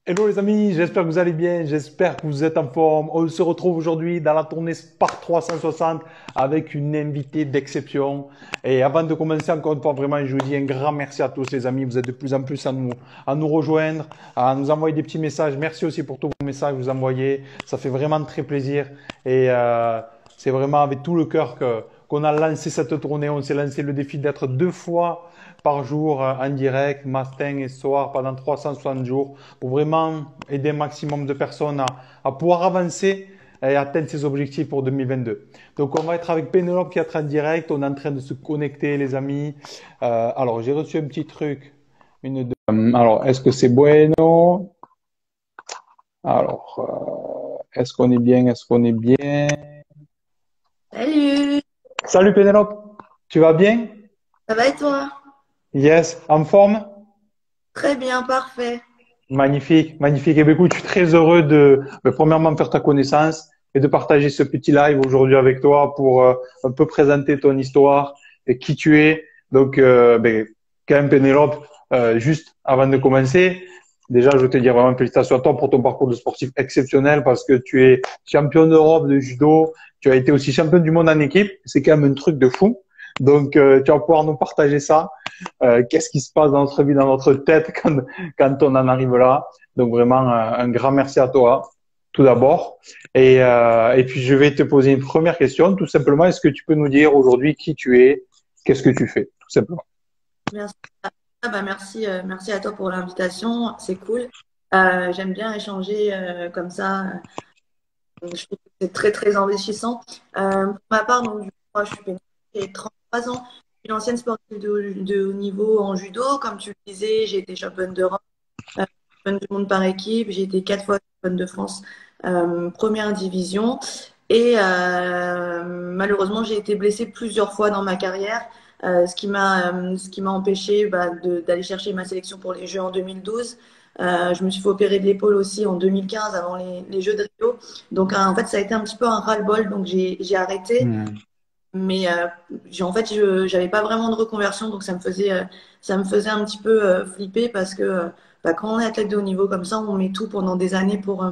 Hello les amis, j'espère que vous allez bien, j'espère que vous êtes en forme. On se retrouve aujourd'hui dans la tournée Spark 360 avec une invitée d'exception. Et avant de commencer, encore une fois, vraiment, je vous dis un grand merci à tous les amis. Vous êtes de plus en plus à nous rejoindre, à nous envoyer des petits messages. Merci aussi pour tous vos messages que vous envoyez. Ça fait vraiment très plaisir. Et c'est vraiment avec tout le cœur qu'on a lancé cette tournée. On s'est lancé le défi d'être 2 fois par jour en direct, matin et soir, pendant 360 jours, pour vraiment aider un maximum de personnes à pouvoir avancer et atteindre ses objectifs pour 2022. Donc, on va être avec Pénélope qui est en direct. On est en train de se connecter, les amis. Alors, j'ai reçu un petit truc. Alors, est-ce que c'est bueno? Alors, est-ce qu'on est bien? Est-ce qu'on est bien? Salut, Salut Pénélope, tu vas bien? ça va et toi? Yes, en forme? Très bien, parfait. Magnifique, magnifique. Eh bien, écoute, je suis très heureux premièrement, faire ta connaissance et de partager ce petit live aujourd'hui avec toi pour un peu présenter ton histoire et qui tu es. Donc, quand même, Pénélope, juste avant de commencer, déjà, je veux te dire vraiment félicitations à toi pour ton parcours de sportif exceptionnel parce que tu es champion d'Europe de judo. Tu as été aussi champion du monde en équipe. C'est quand même un truc de fou. Donc, tu vas pouvoir nous partager ça. Qu'est-ce qui se passe dans notre vie, dans notre tête quand on en arrive là. Donc vraiment, un grand merci à toi, tout d'abord. Et puis, je vais te poser une première question, tout simplement. Est-ce que tu peux nous dire aujourd'hui qui tu es, qu'est-ce que tu fais, tout simplement. Merci. Merci, merci à toi pour l'invitation, c'est cool. J'aime bien échanger comme ça. Je trouve que c'est très très enrichissant. Pour ma part, donc, moi, je suis pénitentiaire, j'ai 33 ans. Je suis l'ancienne sportive de haut niveau en judo. Comme tu le disais, j'ai été championne d'Europe, championne du monde par équipe. J'ai été 4 fois championne de France, première division. Et malheureusement, j'ai été blessée plusieurs fois dans ma carrière, ce qui m'a empêché d'aller chercher ma sélection pour les Jeux en 2012. Je me suis fait opérer de l'épaule aussi en 2015 avant les Jeux de Rio. Donc en fait, ça a été un petit peu un ras-le-bol. Donc j'ai arrêté. Hmm. Mais en fait, je n'avais pas vraiment de reconversion, donc ça me faisait un petit peu flipper parce que quand on est athlète de haut niveau comme ça, on met tout pendant des années pour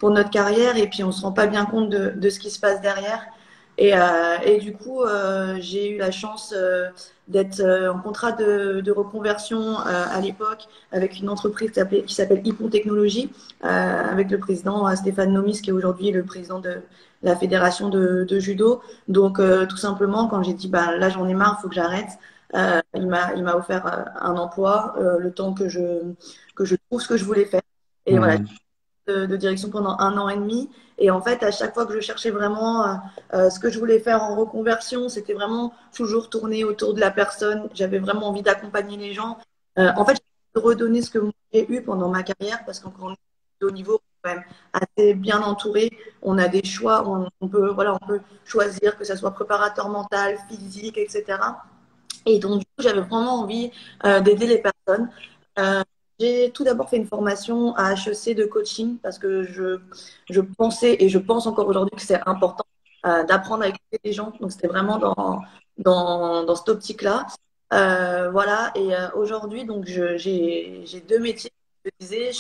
notre carrière et puis on se rend pas bien compte de ce qui se passe derrière. Et du coup, j'ai eu la chance d'être en contrat de reconversion à l'époque avec une entreprise qui s'appelle Hippon Technologies, avec le président Stéphane Nomis, qui est aujourd'hui le président de la fédération de judo. Donc, tout simplement, quand j'ai dit, bah, là, j'en ai marre, il faut que j'arrête, il m'a offert un emploi, le temps que je trouve ce que je voulais faire. Et voilà, Hmm. de direction pendant 1 an et demi. Et en fait, à chaque fois que je cherchais vraiment ce que je voulais faire en reconversion, c'était vraiment toujours tourné autour de la personne. J'avais vraiment envie d'accompagner les gens. En fait, de redonner ce que moi, j'ai eu pendant ma carrière, parce qu'encore une fois, au niveau, quand même assez bien entouré. On a des choix, on peut choisir que ce soit préparateur mental, physique, etc. Et donc, du coup, j'avais vraiment envie d'aider les personnes. Euh, j'ai tout d'abord fait une formation à HEC de coaching parce que je pensais et je pense encore aujourd'hui que c'est important d'apprendre à écouter les gens. Donc, c'était vraiment dans cette optique-là. Voilà. Et aujourd'hui, donc, j'ai deux métiers, comme je te disais.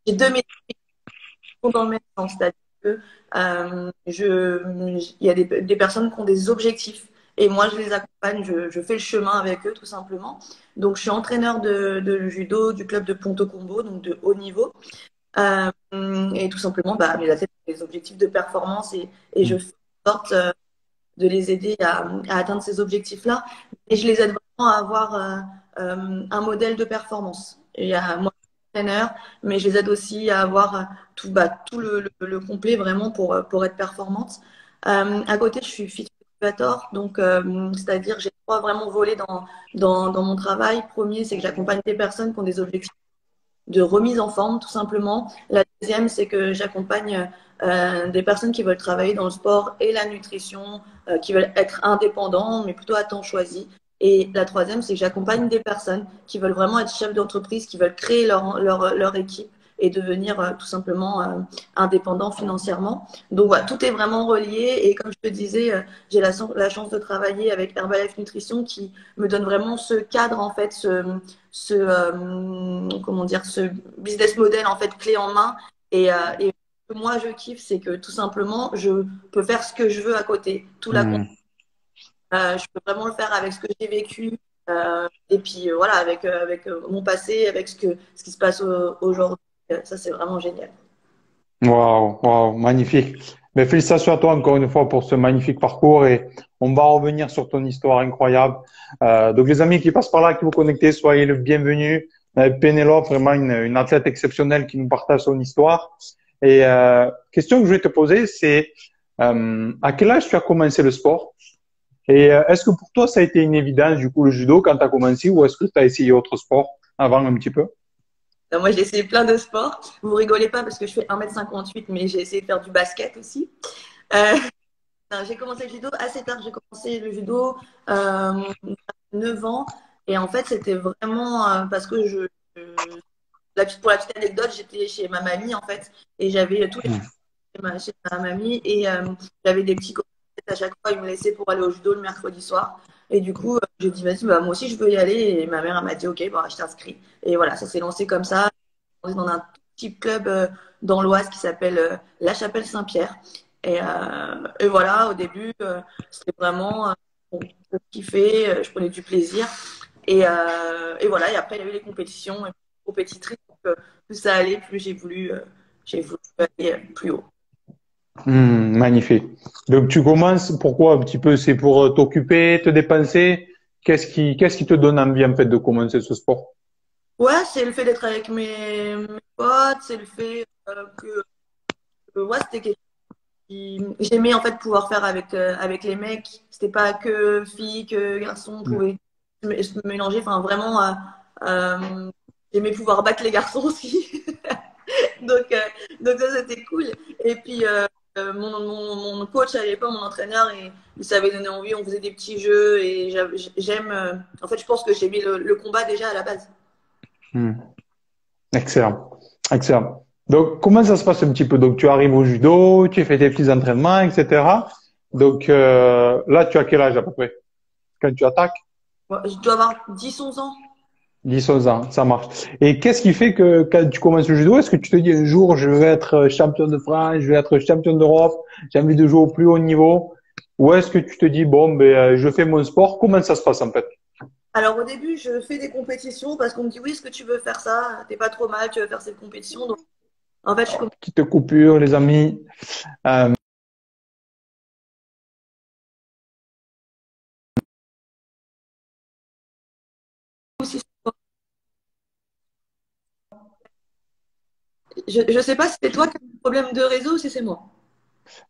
J'ai deux métiers qui vont dans le même sens. C'est-à-dire que il y a des personnes qui ont des objectifs et moi, je les accompagne, je fais le chemin avec eux tout simplement. Donc, je suis entraîneur de judo du club de Ponto Combo, donc de haut niveau. Euh, et tout simplement, mes athlètes ont des objectifs de performance et je fais en sorte de les aider à atteindre ces objectifs-là. Et je les aide vraiment à avoir un modèle de performance. Et moi, je suis entraîneur, mais je les aide aussi à avoir tout le complet vraiment pour être performante. À côté, je suis fit educator, donc c'est-à-dire j'ai trois vraiment volets dans mon travail. Premier, c'est que j'accompagne des personnes qui ont des objectifs de remise en forme, tout simplement. La deuxième, c'est que j'accompagne des personnes qui veulent travailler dans le sport et la nutrition, qui veulent être indépendants, mais plutôt à temps choisi. Et la troisième, c'est que j'accompagne des personnes qui veulent vraiment être chefs d'entreprise, qui veulent créer leur équipe, et devenir tout simplement indépendant financièrement. Donc voilà, tout est vraiment relié et comme je te disais, j'ai la chance de travailler avec Herbalife Nutrition qui me donne vraiment ce cadre en fait, comment dire, ce business model en fait clé en main et que moi je kiffe, c'est que tout simplement je peux faire ce que je veux à côté, tout la Hmm. je peux vraiment le faire avec ce que j'ai vécu et puis voilà, avec mon passé, avec ce qui se passe aujourd'hui. Ça, c'est vraiment génial. Waouh, waouh, magnifique. Mais félicitations à toi encore une fois pour ce magnifique parcours et on va revenir sur ton histoire incroyable. Donc les amis qui passent par là, qui vous connectez, soyez le bienvenu. Pénélope, vraiment une athlète exceptionnelle qui nous partage son histoire. Et question que je vais te poser, c'est à quel âge tu as commencé le sport? Et est-ce que pour toi ça a été une évidence du coup le judo quand tu as commencé ou est-ce que tu as essayé autre sport avant un petit peu? Moi, j'ai essayé plein de sports. Vous rigolez pas parce que je fais 1,58 m, mais j'ai essayé de faire du basket aussi. Euh, j'ai commencé le judo assez tard. J'ai commencé le judo à 9 ans. Et en fait, c'était vraiment parce que pour la petite anecdote, j'étais chez ma mamie en fait. Et j'avais tous les chez ma mamie et j'avais des petits copains à chaque fois ils me laissaient pour aller au judo le mercredi soir et du coup j'ai dit vas-y bah, moi aussi je veux y aller et ma mère elle m'a dit ok bah, je t'inscris et voilà ça s'est lancé comme ça. On est dans un tout petit club dans l'Oise qui s'appelle La Chapelle Saint-Pierre et voilà au début c'était vraiment pour kiffer je prenais du plaisir et voilà et après il y avait les compétitions et compétitrices donc plus ça allait plus j'ai voulu aller plus haut. Magnifique. Donc tu commences, pourquoi un petit peu? C'est pour t'occuper, te dépenser? Qu'est-ce qui te donne envie en fait de commencer ce sport? Ouais, c'est le fait d'être avec mes potes, c'est le fait ouais, c'était quelque chose qui j'aimais en fait pouvoir faire avec les mecs. C'était pas que filles, que garçons pouvaient se mélanger. Enfin, vraiment, j'aimais pouvoir battre les garçons aussi. Donc, euh, donc ça, c'était cool. Et puis, mon coach à l'époque, mon entraîneur, il savait donner envie. On faisait des petits jeux et j'aime. En fait, je pense que j'aimais le combat déjà à la base. Hmm. Excellent, excellent. Donc comment ça se passe un petit peu? Donc tu arrives au judo, tu fais tes petits entraînements, etc. Donc là tu as quel âge à peu près quand tu attaques? Ouais, je dois avoir 10 11 ans. 10 11 ans, ça marche. Et qu'est-ce qui fait que quand tu commences le judo, est-ce que tu te dis un jour je vais être champion de France, je vais être champion d'Europe, j'ai envie de jouer au plus haut niveau? Ou est-ce que tu te dis bon ben je fais mon sport, comment ça se passe en fait? Alors au début, je fais des compétitions parce qu'on me dit oui, est-ce que tu veux faire ça? T'es pas trop mal, tu veux faire cette compétition. Donc en fait, je Alors, commence petite coupure les amis. Euh, aussi. Je sais pas si c'est toi qui as un problème de réseau ou si c'est moi.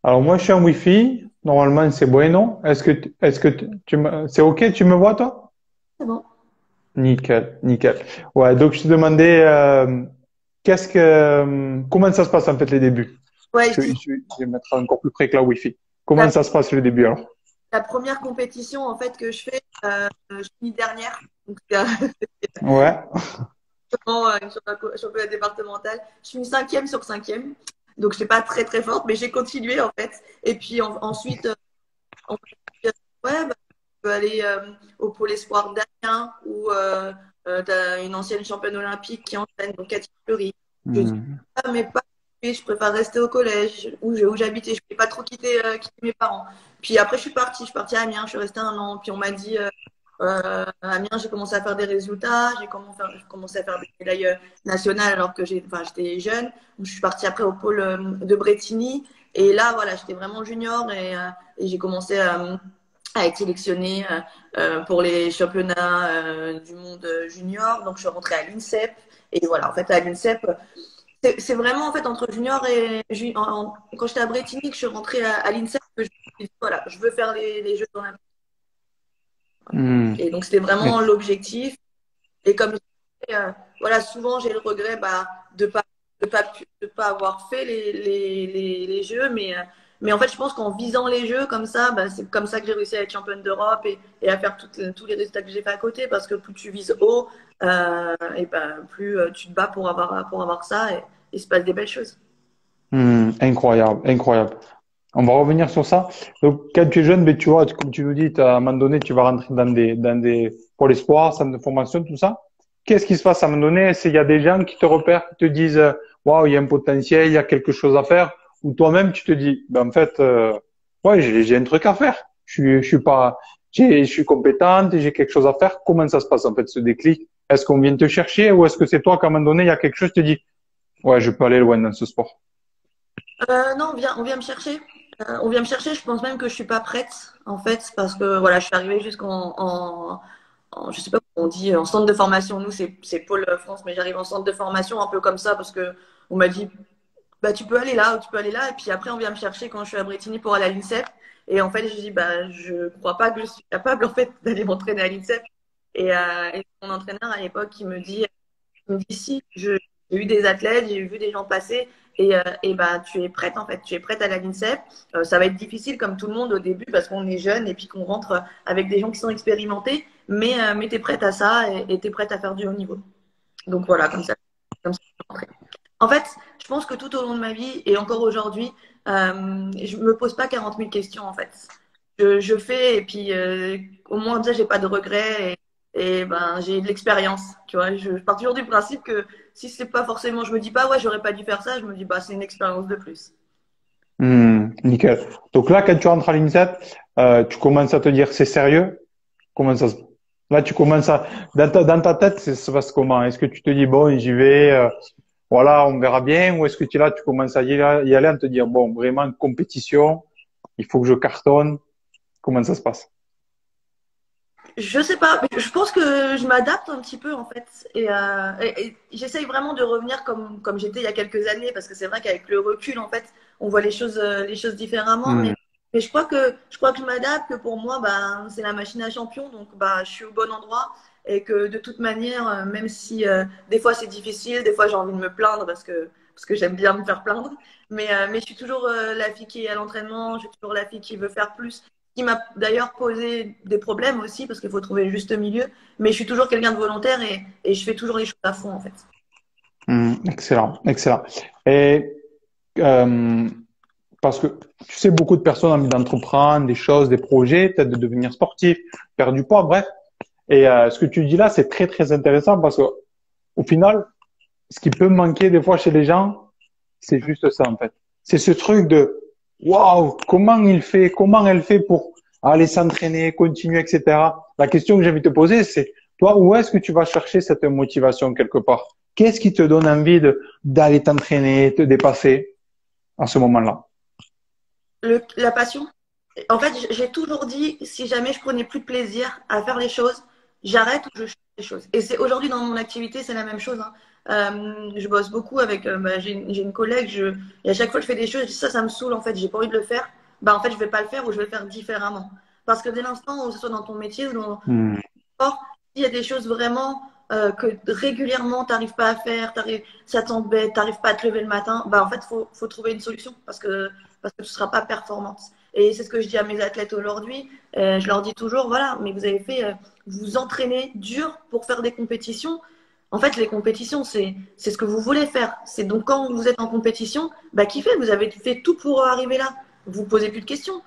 alors moi je suis en Wi-Fi, normalement c'est bueno. C'est OK, tu me vois toi? C'est bon. Nickel, nickel. Ouais, donc je te demandais comment ça se passe en fait les débuts? Ouais, je dis Je vais mettre encore plus près que la Wi-Fi. Comment la, ça se passe le début alors? la première compétition en fait que je fais, je finis dernière. Donc c'est Ouais. vraiment une championnat départemental. Je suis cinquième sur cinquième. Donc je n'étais pas très très forte, mais j'ai continué en fait. Et puis ensuite, on m'a dit, ouais, bah, tu peux aller au pôle espoir d'Amiens où tu as une ancienne championne olympique qui entraîne, donc Cathy Fleury. Je dis, Hmm. ah, mais pas, je préfère rester au collège où j'habitais. Je ne voulais pas trop quitter mes parents. Puis après, je suis partie à Amiens, je suis restée 1 an. Puis on m'a dit, à Amiens, j'ai commencé à faire des résultats, j'ai commencé à faire des médailles nationales alors que j'étais jeune. Donc, je suis partie après au pôle de Bretigny. Et là, voilà, j'étais vraiment junior et j'ai commencé à être sélectionnée pour les championnats du monde junior. Donc, je suis rentrée à l'INSEP. Et voilà, en fait, à l'INSEP, c'est vraiment en fait entre junior et quand j'étais à Bretigny que je suis rentrée à l'INSEP que je me suis dit, voilà, je veux faire les Jeux olympiques. Hmm. Et donc, c'était vraiment l'objectif. Et comme je disais, voilà, souvent j'ai le regret de pas avoir fait les Jeux, mais en fait, je pense qu'en visant les Jeux comme ça, bah, c'est comme ça que j'ai réussi à être championne d'Europe et à faire tous les résultats que j'ai fait à côté, parce que plus tu vises haut, et ben plus tu te bats pour avoir ça. il se passe des belles choses. Incroyable, incroyable. On va revenir sur ça. Donc, quand tu es jeune, ben, tu vois, comme tu nous dis, à un moment donné, tu vas rentrer pour l'espoir, centre de formation, tout ça. Qu'est-ce qui se passe à un moment donné? Est-ce qu'il y a des gens qui te repèrent, qui te disent, waouh, il y a un potentiel, il y a quelque chose à faire, ou toi-même, tu te dis, ben, en fait, ouais, j'ai un truc à faire. Je suis pas, je suis compétente, j'ai quelque chose à faire. Comment ça se passe, en fait, ce déclic? Est-ce qu'on vient te chercher, ou est-ce que c'est toi qu'à un moment donné, il y a quelque chose, tu te dis, ouais, je peux aller loin dans ce sport? Non, on vient me chercher. On vient me chercher. Je pense même que je suis pas prête, en fait, parce que voilà, je suis arrivée je sais pas comment on dit, en centre de formation. Nous, c'est Pôle France, mais j'arrive en centre de formation un peu comme ça parce que on m'a dit, bah, tu peux aller là ou tu peux aller là. Et puis après, on vient me chercher quand je suis à Bretigny pour aller à l'INSEP. Et en fait, je dis, bah, je crois pas que je suis capable, en fait, d'aller m'entraîner à l'INSEP. Et mon entraîneur à l'époque, il me dit si, j'ai eu des athlètes, j'ai vu des gens passer et bah, tu es prête en fait, tu es prête à la l'INSEP. Ça va être difficile comme tout le monde au début parce qu'on est jeune et puis qu'on rentre avec des gens qui sont expérimentés, mais tu es prête à ça et tu es prête à faire du haut niveau. Donc voilà, comme ça. En fait, je pense que tout au long de ma vie et encore aujourd'hui, je me pose pas 40 000 questions en fait. Je fais et puis au moins déjà j'ai pas de regrets et ben j'ai de l'expérience. Tu vois, je pars toujours du principe que si c'est pas forcément, je me dis pas ouais j'aurais pas dû faire ça, je me dis bah c'est une expérience de plus. Nickel. Donc là, quand tu rentres à l'INSEP, tu commences à te dire c'est sérieux. Comment ça se... Là, tu commences à dans ta tête, ça se passe comment? Est-ce que tu te dis bon, j'y vais, voilà, on verra bien, ou est-ce que tu es là, tu commences à y aller, à te dire bon, vraiment compétition, il faut que je cartonne. Comment ça se passe? Je sais pas, mais je pense que je m'adapte un petit peu en fait et j'essaye vraiment de revenir comme j'étais il y a quelques années parce que c'est vrai qu'avec le recul en fait on voit les choses différemment Hmm. mais je crois que je m'adapte que pour moi bah, c'est la machine à champion donc bah je suis au bon endroit et que de toute manière même si des fois c'est difficile des fois j'ai envie de me plaindre parce que j'aime bien me faire plaindre mais je suis toujours la fille qui est à l'entraînement je suis toujours la fille qui veut faire plus qui m'a d'ailleurs posé des problèmes aussi, parce qu'il faut trouver le juste milieu. Mais je suis toujours quelqu'un de volontaire et je fais toujours les choses à fond, en fait. Excellent, excellent. Et euh, parce que tu sais, beaucoup de personnes ont envie d'entreprendre des choses, des projets, peut-être de devenir sportif, perdre du poids, bref. Et ce que tu dis là, c'est très très intéressant parce que au final, ce qui peut manquer des fois chez les gens, c'est juste ça en fait. C'est ce truc de waouh, comment elle fait pour aller s'entraîner, continuer, etc. La question que j'ai envie de te poser, c'est toi, où est-ce que tu vas chercher cette motivation quelque part? Qu'est-ce qui te donne envie d'aller t'entraîner, te dépasser à ce moment-là? La passion. En fait, j'ai toujours dit, si jamais je prenais plus de plaisir à faire les choses, j'arrête ou je change les choses. Et c'est aujourd'hui dans mon activité, c'est la même chose. Hein. Je bosse beaucoup avec, bah, j'ai une collègue, et à chaque fois que je fais des choses, je dis ça me saoule en fait, j'ai pas envie de le faire. Bah en fait, je vais pas le faire ou je vais le faire différemment. Parce que dès l'instant où ce soit dans ton métier ou dans Hmm. Or, s'il y a des choses vraiment que régulièrement tu n'arrives pas à faire, ça t'embête, tu n'arrives pas à te lever le matin, bah en fait, faut trouver une solution parce que tu ne seras pas performante. Et c'est ce que je dis à mes athlètes aujourd'hui. Je leur dis toujours, voilà, mais vous avez fait, vous vous entraînez dur pour faire des compétitions. En fait, les compétitions, c'est ce que vous voulez faire. C'est donc quand vous êtes en compétition, bah kiffez, vous avez fait tout pour arriver là. Vous ne posez plus de questions.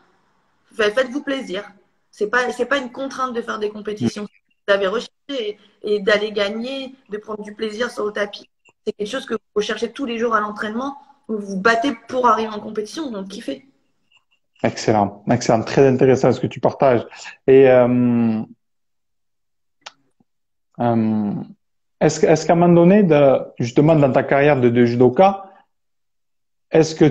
Faites-vous plaisir. C'est pas une contrainte de faire des compétitions. Vous avez recherché et d'aller gagner, de prendre du plaisir sur le tapis. C'est quelque chose que vous recherchez tous les jours à l'entraînement. Vous vous battez pour arriver en compétition, donc kiffez. Excellent, excellent, très intéressant ce que tu partages. Et euh, est-ce qu'à un moment donné, justement dans ta carrière de judoka, est-ce que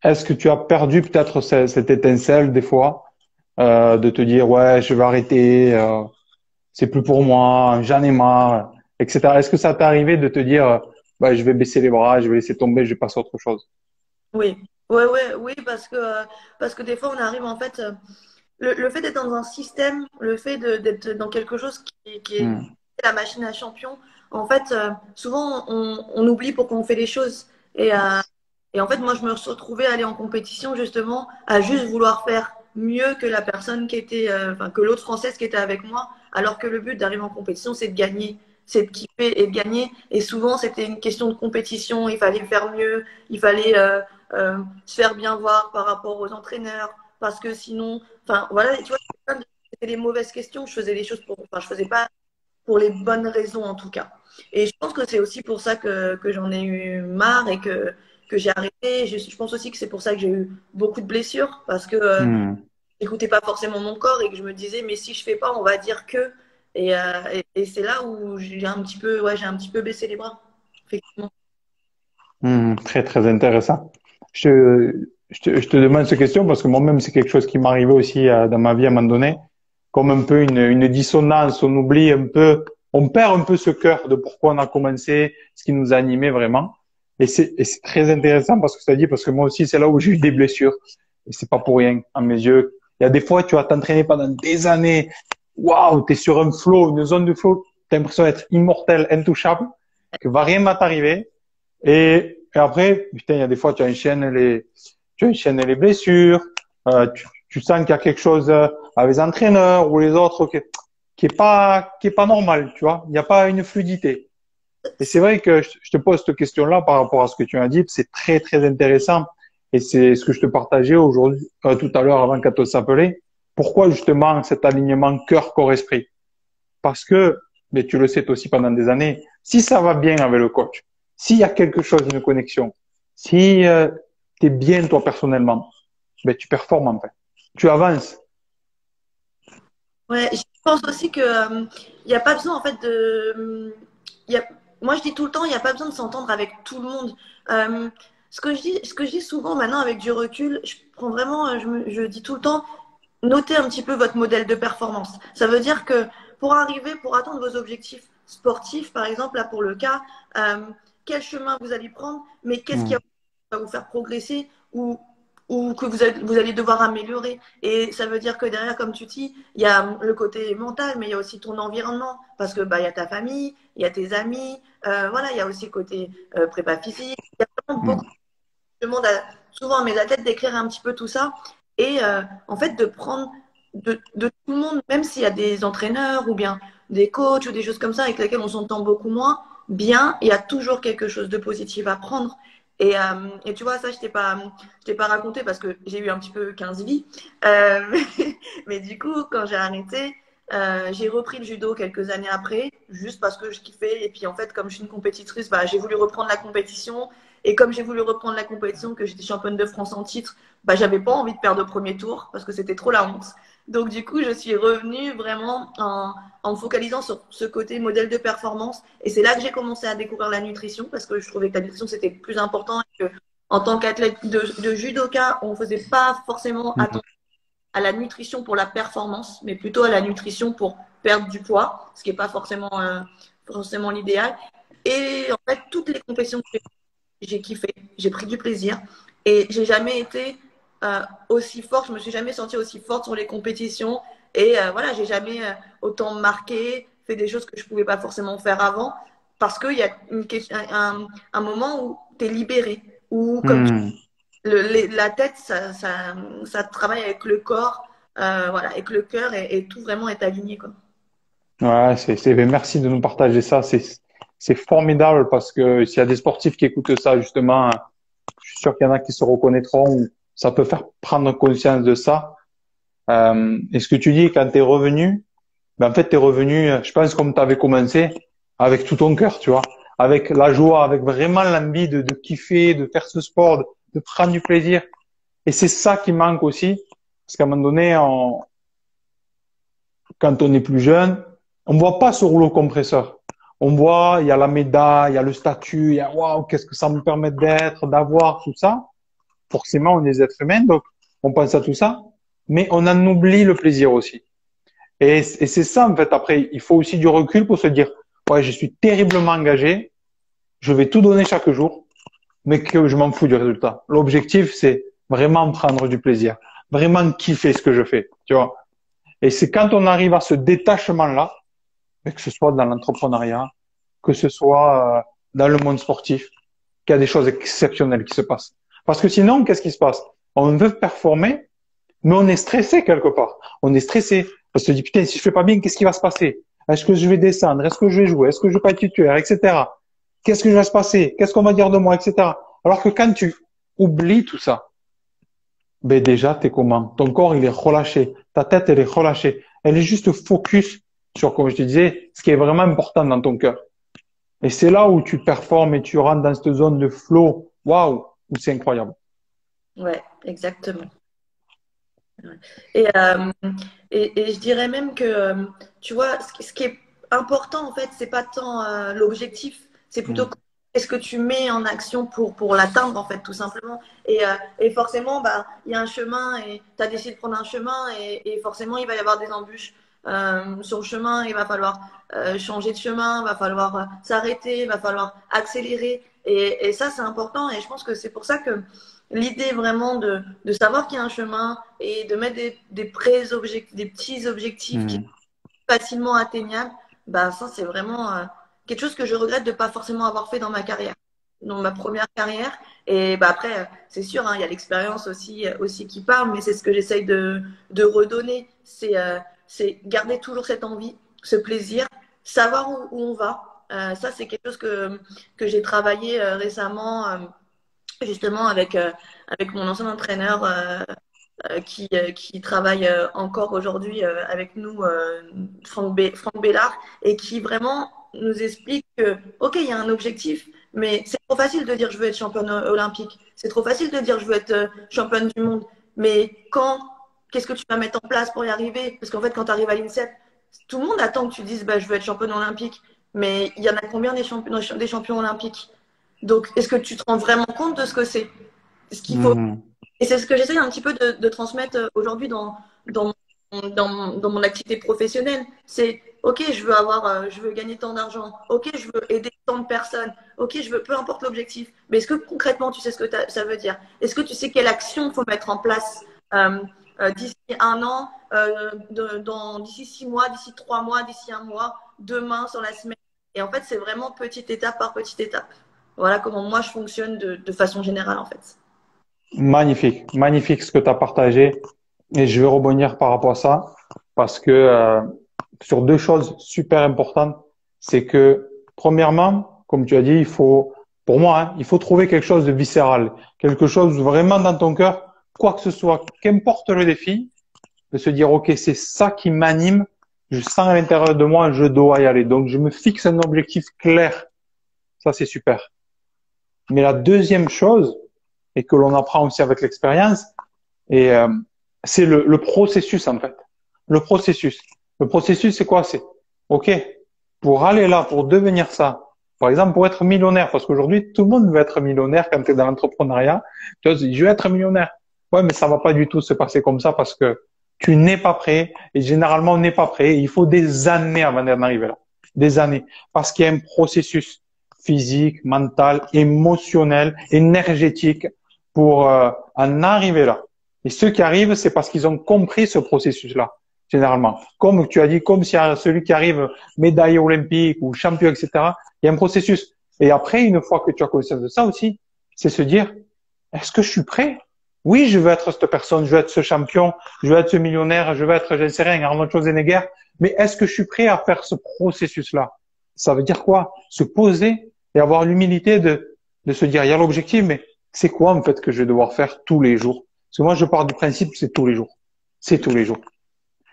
est-ce que tu as perdu peut-être cette étincelle des fois de te dire ouais je vais arrêter, c'est plus pour moi, j'en ai marre, etc. Est-ce que ça t'est arrivé de te dire bah, je vais baisser les bras, je vais laisser tomber, je vais passer à autre chose? Oui, oui, parce que des fois, on arrive en fait, le fait d'être dans un système, d'être dans quelque chose qui est Hmm. la machine à champion, en fait, souvent, on oublie pourquoi on fait les choses. Et en fait, moi, je me suis retrouvée à aller en compétition justement, à juste vouloir faire mieux que la personne qui était, enfin, que l'autre française qui était avec moi, alors que le but d'arriver en compétition, c'est de gagner. c'est de kiffer et de gagner. Et souvent, c'était une question de compétition. Il fallait faire mieux, il fallait se faire bien voir par rapport aux entraîneurs, parce que sinon, enfin voilà, tu vois, c'était les mauvaises questions. Je faisais les choses enfin, je faisais pas pour les bonnes raisons en tout cas. Et je pense que c'est aussi pour ça que j'en ai eu marre et que j'ai arrêté. Je pense aussi que c'est pour ça que j'ai eu beaucoup de blessures, parce que j'écoutais pas forcément mon corps et que je me disais, mais si je fais pas, on va dire que. Et c'est là où j'ai un petit peu baissé les bras, effectivement. Très, très intéressant. Je te demande cette question parce que moi-même, c'est quelque chose qui m'arrivait aussi dans ma vie à un moment donné, comme un peu une dissonance. On oublie un peu, on perd un peu ce cœur de pourquoi on a commencé, ce qui nous a animé vraiment. Et c'est très intéressant parce que ça dit, parce que moi aussi, c'est là où j'ai eu des blessures. Et c'est pas pour rien, à mes yeux. Il y a des fois, tu vas t'entraîner pendant des années. Waouh, t'es sur un flow, une zone de flow. T'as l'impression d'être immortel, intouchable, que va rien t'arriver. Et après, putain, il y a des fois, tu enchaînes les blessures, tu sens qu'il y a quelque chose avec les entraîneurs ou les autres qui est pas normal, tu vois. Il n'y a pas une fluidité. Et c'est vrai que je te pose cette question-là par rapport à ce que tu as dit, c'est très, très intéressant. Et c'est ce que je te partageais aujourd'hui, tout à l'heure avant qu'Atos s'appelait. Pourquoi justement cet alignement cœur, corps, esprit? Parce que, mais tu le sais aussi pendant des années, si ça va bien avec le coach, s'il y a quelque chose, une connexion, si tu es bien toi personnellement, ben, tu performes en fait. Tu avances. Ouais, je pense aussi que il y a pas besoin en fait de. Il y a, moi, je dis tout le temps, il n'y a pas besoin de s'entendre avec tout le monde. Euh, ce que je dis souvent maintenant avec du recul, je prends vraiment, je dis tout le temps, notez un petit peu votre modèle de performance. Ça veut dire que pour atteindre vos objectifs sportifs, par exemple, là pour le cas, quel chemin vous allez prendre, mais qu'est-ce qui Hmm. va vous faire progresser ou que vous allez devoir améliorer. Et ça veut dire que derrière, comme tu dis, il y a le côté mental, mais il y a aussi ton environnement, parce que bah, il y a ta famille, il y a tes amis, voilà, il y a aussi le côté prépa physique. Il y a vraiment beaucoup Hmm. je demande souvent à mes athlètes d'écrire un petit peu tout ça et en fait de prendre de tout le monde, même s'il y a des entraîneurs ou bien des coachs ou des choses comme ça avec lesquels on s'entend beaucoup moins, bien, il y a toujours quelque chose de positif à prendre. Et tu vois, ça, je t'ai pas raconté parce que j'ai eu un petit peu 15 vies. Euh, mais du coup, quand j'ai arrêté, j'ai repris le judo quelques années après, juste parce que je kiffais. Et puis en fait, comme je suis une compétitrice, bah, j'ai voulu reprendre la compétition. Et comme j'ai voulu reprendre la compétition, que j'étais championne de France en titre, bah, j'avais pas envie de perdre au premier tour parce que c'était trop la honte. Donc du coup, je suis revenue vraiment en me focalisant sur ce côté modèle de performance. Et c'est là que j'ai commencé à découvrir la nutrition parce que je trouvais que la nutrition c'était le plus important et que en tant qu'athlète de judoka, on faisait pas forcément Hmm. attention à la nutrition pour la performance, mais plutôt à la nutrition pour perdre du poids, ce qui n'est pas forcément l'idéal. Et en fait, toutes les compétitions que j'ai kiffé, j'ai pris du plaisir et j'ai jamais été aussi forte, je me suis jamais sentie aussi forte sur les compétitions et voilà, j'ai jamais autant marqué, fait des choses que je pouvais pas forcément faire avant parce qu'il y a un moment où tu es libéré, où comme Hmm. la tête, ça travaille avec le corps, voilà, avec le cœur et tout vraiment est aligné, quoi. Ouais, ben, merci de nous partager ça. C'est formidable parce que s'il y a des sportifs qui écoutent ça, justement, je suis sûr qu'il y en a qui se reconnaîtront. Ça peut faire prendre conscience de ça. Et ce que tu dis, quand tu es revenu, ben en fait, tu es revenu, je pense, comme tu avais commencé, avec tout ton cœur, tu vois, avec la joie, avec vraiment l'envie de kiffer, de faire ce sport, de prendre du plaisir. Et c'est ça qui manque aussi, parce qu'à un moment donné, quand on est plus jeune, on voit pas ce rouleau compresseur. On voit, il y a la médaille, il y a le statut, il y a waouh, qu'est-ce que ça me permet d'être, d'avoir, tout ça. Forcément, on est des êtres humains, donc on pense à tout ça, mais on en oublie le plaisir aussi. Et c'est ça, en fait, après, il faut aussi du recul pour se dire, ouais, je suis terriblement engagé, je vais tout donner chaque jour, mais que je m'en fous du résultat. L'objectif, c'est vraiment prendre du plaisir, vraiment kiffer ce que je fais, tu vois. Et c'est quand on arrive à ce détachement-là, que ce soit dans l'entrepreneuriat, que ce soit dans le monde sportif, qu'il y a des choses exceptionnelles qui se passent. Parce que sinon, qu'est-ce qui se passe? On veut performer, mais on est stressé quelque part. On est stressé. On se dit, putain, si je fais pas bien, qu'est-ce qui va se passer? Est-ce que je vais descendre? Est-ce que je vais jouer? Est-ce que je vais pas être titulaire, etc. Qu'est-ce que va se passer? Qu'est-ce qu'on va dire de moi, etc. Alors que quand tu oublies tout ça, ben déjà, t'es comment? Ton corps, il est relâché. Ta tête, elle est relâchée. Elle est juste focus sur, comme je te disais, ce qui est vraiment important dans ton cœur. Et c'est là où tu performes et tu rentres dans cette zone de flow. Waouh! Où c'est incroyable. Ouais, exactement. Ouais. Et, euh, et je dirais même que, tu vois, ce qui est important, en fait, c'est pas tant l'objectif, c'est plutôt Mm. qu'est-ce que tu mets en action pour l'atteindre, en fait, tout simplement. Et forcément, bah, il y a un chemin et tu as décidé de prendre un chemin et forcément, il va y avoir des embûches. Sur le chemin, il va falloir changer de chemin, il va falloir s'arrêter, il va falloir accélérer. Et ça, c'est important. Et je pense que c'est pour ça que l'idée vraiment de savoir qu'il y a un chemin et de mettre des pré-objectifs, des petits objectifs qui Mm. sont facilement atteignables, bah ça c'est vraiment quelque chose que je regrette de pas forcément avoir fait dans ma carrière, dans ma première carrière. Et bah après, c'est sûr, hein, il y a l'expérience aussi qui parle, mais c'est ce que j'essaye de redonner. C'est garder toujours cette envie, ce plaisir, savoir où on va. Ça, c'est quelque chose que j'ai travaillé récemment. Justement avec mon ancien entraîneur qui travaille encore aujourd'hui avec nous, Franck Bellard, et qui vraiment nous explique que, OK, il y a un objectif, mais c'est trop facile de dire je veux être championne olympique. C'est trop facile de dire je veux être championne du monde. Mais qu'est-ce que tu vas mettre en place pour y arriver? Parce qu'en fait, quand tu arrives à l'INSEP, tout le monde attend que tu dises bah, je veux être championne olympique. Mais il y en a combien des champions olympiques? Donc, est-ce que tu te rends vraiment compte de ce que c'est? Ce qu'il faut. Mm. Et c'est ce que j'essaye un petit peu de transmettre aujourd'hui dans, dans mon activité professionnelle. C'est OK, je veux gagner tant d'argent. OK, je veux aider tant de personnes. OK, je veux, peu importe l'objectif. Mais est-ce que concrètement, tu sais ce que ça veut dire? Est-ce que tu sais quelle action il faut mettre en place d'ici un an, d'ici 6 mois, d'ici 3 mois, d'ici un mois, demain, sur la semaine? Et en fait, c'est vraiment petite étape par petite étape. Voilà comment moi je fonctionne de façon générale en fait. Magnifique, magnifique ce que tu as partagé. Et je vais rebondir par rapport à ça parce que sur deux choses super importantes, c'est que premièrement, comme tu as dit, il faut, pour moi, hein, il faut trouver quelque chose de viscéral, quelque chose vraiment dans ton cœur, quoi que ce soit, qu'importe le défi, de se dire, OK, c'est ça qui m'anime, je sens à l'intérieur de moi, je dois y aller. Donc, je me fixe un objectif clair. Ça, c'est super. Mais la deuxième chose, et que l'on apprend aussi avec l'expérience, et c'est le processus en fait. Le processus. Le processus, c'est quoi? C'est OK, pour aller là, pour devenir ça. Par exemple, pour être millionnaire, parce qu'aujourd'hui, tout le monde veut être millionnaire quand tu es dans l'entrepreneuriat. Tu vois, je veux être millionnaire. Ouais, mais ça va pas du tout se passer comme ça parce que tu n'es pas prêt. Et généralement, on n'est pas prêt. Il faut des années avant d'en arriver là. Des années. Parce qu'il y a un processus physique, mental, émotionnel, énergétique pour en arriver là. Et ceux qui arrivent, c'est parce qu'ils ont compris ce processus-là, généralement. Comme tu as dit, comme si celui qui arrive médaillé olympique ou champion, etc., il y a un processus. Et après, une fois que tu as conscience de ça aussi, c'est se dire, est-ce que je suis prêt? Oui, je veux être cette personne, je veux être ce champion, je veux être ce millionnaire, je veux être, j'en sais rien, Arnold Schwarzenegger, mais est-ce que je suis prêt à faire ce processus-là? Ça veut dire quoi? Se poser et avoir l'humilité de se dire, il y a l'objectif, mais c'est quoi en fait que je vais devoir faire tous les jours? Parce que moi, je pars du principe que c'est tous les jours. C'est tous les jours.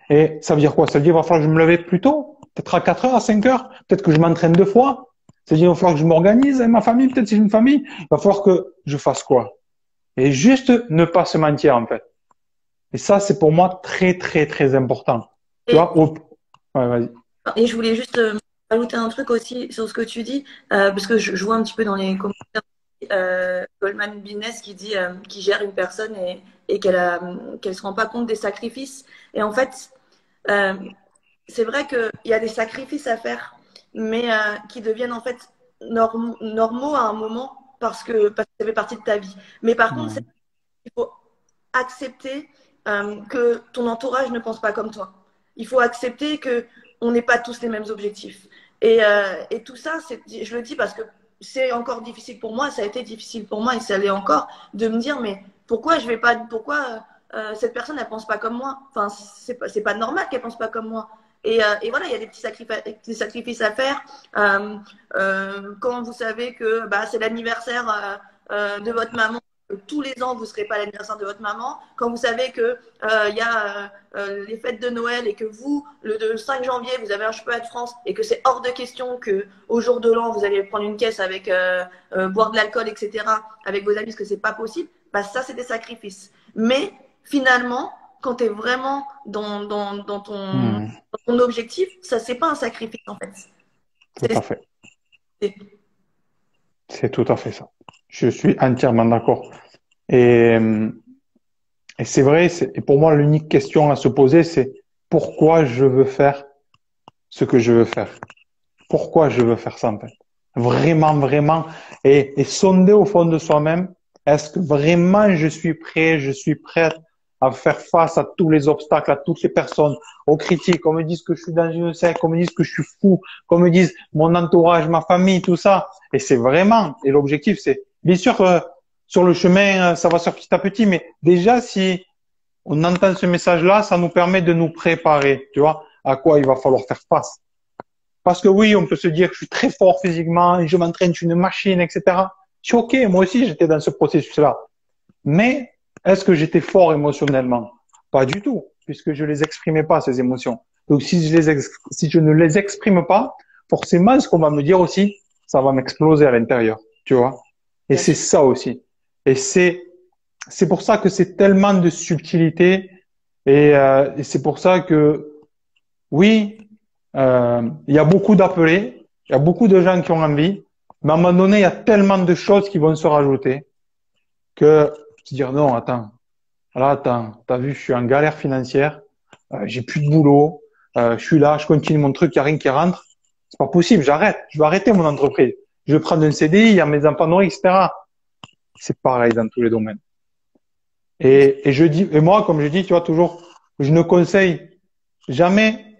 Et ça veut dire quoi? Ça veut dire qu'il va falloir que je me lève plus tôt, peut-être à 4 heures, à 5 heures, peut-être que je m'entraîne 2 fois. C'est-à-dire qu'il va falloir que je m'organise avec ma famille, peut-être si j'ai une famille, il va falloir que je fasse quoi? Et juste ne pas se mentir en fait. Et ça, c'est pour moi très, très, très important. Tu Et, vois, ouais, vas-y. et je voulais juste ajouter un truc aussi sur ce que tu dis, parce que je vois un petit peu dans les commentaires Goldman Business qui dit qu'il gère une personne et qu'elle se rend pas compte des sacrifices. Et en fait, euh, c'est vrai qu'il y a des sacrifices à faire, mais qui deviennent en fait normaux à un moment parce que ça fait partie de ta vie. Mais par contre, Ouais. il faut accepter que ton entourage ne pense pas comme toi. Il faut accepter que on n'est pas tous les mêmes objectifs. Et tout ça, je le dis parce que c'est encore difficile pour moi, ça a été difficile pour moi et ça l'est encore, de me dire, mais pourquoi je vais pas, pourquoi cette personne, elle pense pas comme moi? Enfin, c'est pas normal qu'elle pense pas comme moi. Et voilà, il y a des sacrifices à faire. Quand vous savez que bah, c'est l'anniversaire de votre maman, tous les ans, vous ne serez pas à l'anniversaire de votre maman. Quand vous savez que y a les fêtes de Noël et que vous, le 5 janvier, vous avez un championnat de France et que c'est hors de question que au jour de l'an, vous allez prendre une caisse avec boire de l'alcool, etc., avec vos amis, parce que c'est pas possible, bah, ça, c'est des sacrifices. Mais finalement, quand tu es vraiment dans ton objectif, ça, c'est pas un sacrifice, en fait. Tout à fait. C'est C'est tout à fait ça. Je suis entièrement d'accord. Et, et c'est vrai, et pour moi, l'unique question à se poser, c'est pourquoi je veux faire ce que je veux faire? Pourquoi je veux faire ça, en fait? Vraiment, vraiment. Et sonder au fond de soi-même, est-ce que vraiment je suis prête à faire face à tous les obstacles, à toutes les personnes, aux critiques, qu'on me dise que je suis dans une secte, qu'on me dise que je suis fou, qu'on me dise mon entourage, ma famille, tout ça. Et c'est vraiment, et l'objectif, c'est, bien sûr, sur le chemin, ça va se faire petit à petit, mais déjà, si on entend ce message-là, ça nous permet de nous préparer, tu vois, à quoi il va falloir faire face. Parce que oui, on peut se dire que je suis très fort physiquement, je m'entraîne, je suis une machine, etc. Je suis OK, moi aussi j'étais dans ce processus-là. Mais est-ce que j'étais fort émotionnellement? Pas du tout, puisque je les exprimais pas, ces émotions. Donc si je ne les exprime pas, forcément, ce qu'on va me dire aussi, ça va m'exploser à l'intérieur, tu vois. Et c'est ça aussi. Et c'est pour ça que c'est tellement de subtilité et c'est pour ça que oui, il y a beaucoup d'appelés, il y a beaucoup de gens qui ont envie, mais à un moment donné, il y a tellement de choses qui vont se rajouter que se dire non, attends, t'as vu, je suis en galère financière, j'ai plus de boulot, je suis là, je continue mon truc, il y a rien qui rentre, c'est pas possible, j'arrête, je vais arrêter mon entreprise, je vais prendre un CDI, il y a mes enfants nourris, etc. C'est pareil dans tous les domaines. Et moi, comme je dis, tu vois, toujours, je ne conseille jamais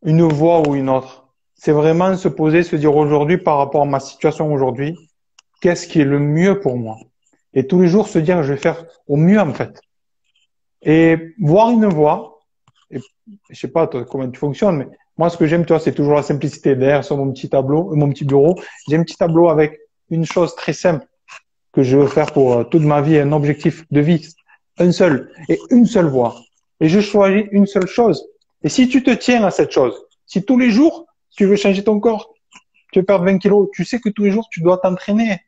une voie ou une autre. C'est vraiment se poser, se dire aujourd'hui, par rapport à ma situation aujourd'hui, qu'est-ce qui est le mieux pour moi? Et tous les jours se dire, je vais faire au mieux, en fait. Et voir une voie, et je sais pas toi, comment tu fonctionnes, mais moi, ce que j'aime, toi, c'est toujours la simplicité. Derrière, sur mon petit tableau, mon petit bureau, j'ai un petit tableau avec une chose très simple que je veux faire pour toute ma vie, un objectif de vie, un seul, et une seule voie. Et je choisis une seule chose. Et si tu te tiens à cette chose, si tous les jours, tu veux changer ton corps, tu veux perdre 20 kilos, tu sais que tous les jours, tu dois t'entraîner.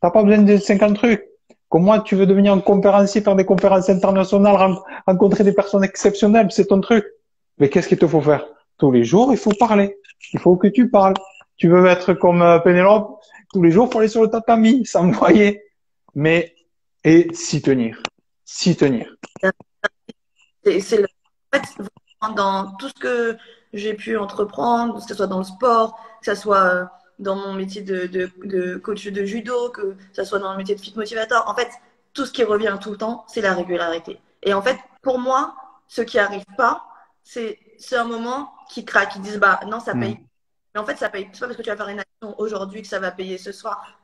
T'as pas besoin de 50 trucs. Comme moi, tu veux devenir un conférencier, faire des conférences internationales, rencontrer des personnes exceptionnelles, c'est ton truc. Mais qu'est-ce qu'il te faut faire? Tous les jours, il faut parler. Il faut que tu parles. Tu veux être comme Pénélope, tous les jours, il faut aller sur le tatami, s'envoyer. Mais, et s'y tenir. S'y tenir. En fait, dans tout ce que j'ai pu entreprendre, que ce soit dans le sport, que ce soit dans mon métier de coach de judo, que ce soit dans mon métier de fit motivateur, en fait, tout ce qui revient tout le temps, c'est la régularité. Et en fait, pour moi, ceux qui arrivent pas, c'est un moment qui craquent, ils disent bah non, ça paye. Mais en fait, ça paye. C'est pas parce que tu vas faire une action aujourd'hui que ça va payer ce soir.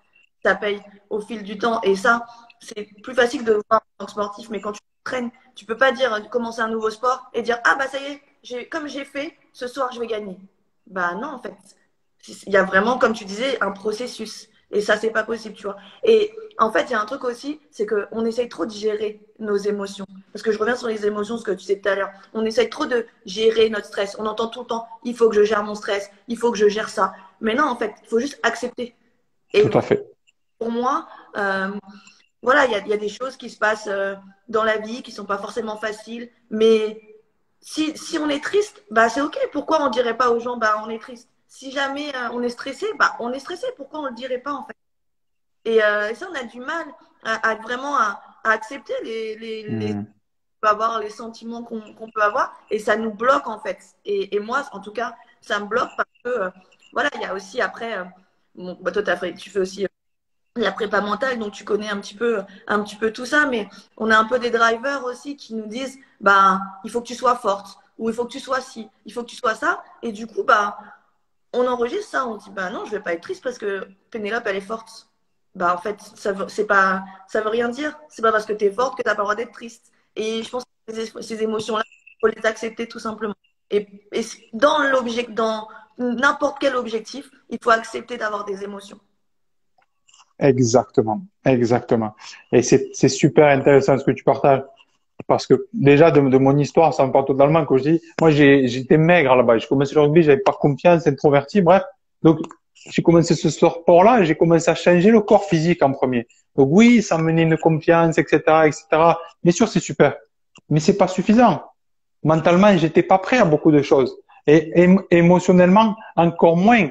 Ça paye au fil du temps. Et ça, c'est plus facile de le voir en tant que sportif, mais quand tu t'entraînes, tu peux pas dire commencer un nouveau sport et dire ah bah ça y est, comme j'ai fait, ce soir je vais gagner. Bah non, en fait, il y a vraiment, comme tu disais, un processus. Et ça, c'est pas possible, tu vois. Et en fait, il y a un truc aussi, c'est qu'on essaye trop de gérer nos émotions. Parce que je reviens sur les émotions, ce que tu disais tout à l'heure. On essaye trop de gérer notre stress. On entend tout le temps, il faut que je gère mon stress, il faut que je gère ça. Mais non, en fait, il faut juste accepter. Et Tout à fait. pour moi, voilà, il y a des choses qui se passent dans la vie qui sont pas forcément faciles. Mais si on est triste, bah c'est ok. Pourquoi on dirait pas aux gens, bah on est triste? Si jamais on est stressé, bah on est stressé. Pourquoi on le dirait pas en fait? Et ça, on a du mal vraiment à accepter on peut avoir les sentiments qu'on peut avoir et ça nous bloque en fait. Et moi, en tout cas, ça me bloque parce que voilà, il y a aussi après, bon, bah, toi, tu fais aussi la prépa mentale, donc tu connais un petit peu tout ça, mais on a un peu des drivers aussi qui nous disent, bah, il faut que tu sois forte, ou il faut que tu sois ci, il faut que tu sois ça, et du coup, bah, on enregistre ça, on dit, bah non, je vais pas être triste parce que Pénélope, elle est forte. Bah, en fait, ça veut rien dire. C'est pas parce que tu es forte que tu n'as pas le droit d'être triste. Et je pense que ces émotions-là, il faut les accepter tout simplement. Et dans n'importe quel objectif, il faut accepter d'avoir des émotions. Exactement, exactement. Et c'est super intéressant ce que tu partages. Parce que déjà, de mon histoire, ça me parle totalement. Quand je dis, moi, j'étais maigre là-bas. Je commençais le rugby, j'avais pas confiance, introverti, bref. Donc, j'ai commencé ce sport-là et j'ai commencé à changer le corps physique en premier. Donc oui, ça me menait une confiance, etc., etc. Bien sûr, c'est super. Mais c'est pas suffisant. Mentalement, j'étais pas prêt à beaucoup de choses. Et émotionnellement, encore moins.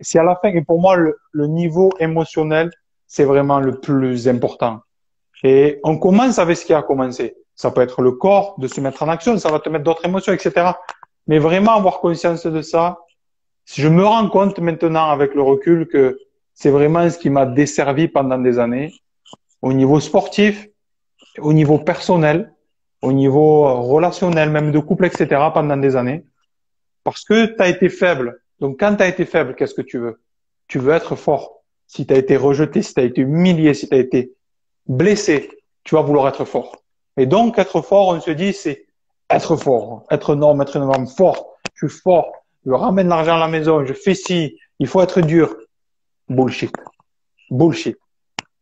C'est à la fin. Et pour moi, le niveau émotionnel, c'est vraiment le plus important. Et on commence avec ce qui a commencé. Ça peut être le corps, de se mettre en action, ça va te mettre d'autres émotions, etc. Mais vraiment avoir conscience de ça, je me rends compte maintenant avec le recul que c'est vraiment ce qui m'a desservi pendant des années, au niveau sportif, au niveau personnel, au niveau relationnel, même de couple, etc., pendant des années. Parce que tu as été faible. Donc quand tu as été faible, qu'est-ce que tu veux? Tu veux être fort. Si tu as été rejeté, si tu as été humilié, si tu as été blessé, tu vas vouloir être fort. Et donc, être fort, on se dit, c'est être fort, être une norme fort. Je suis fort, je ramène l'argent à la maison, je fais ci, il faut être dur. Bullshit. Bullshit.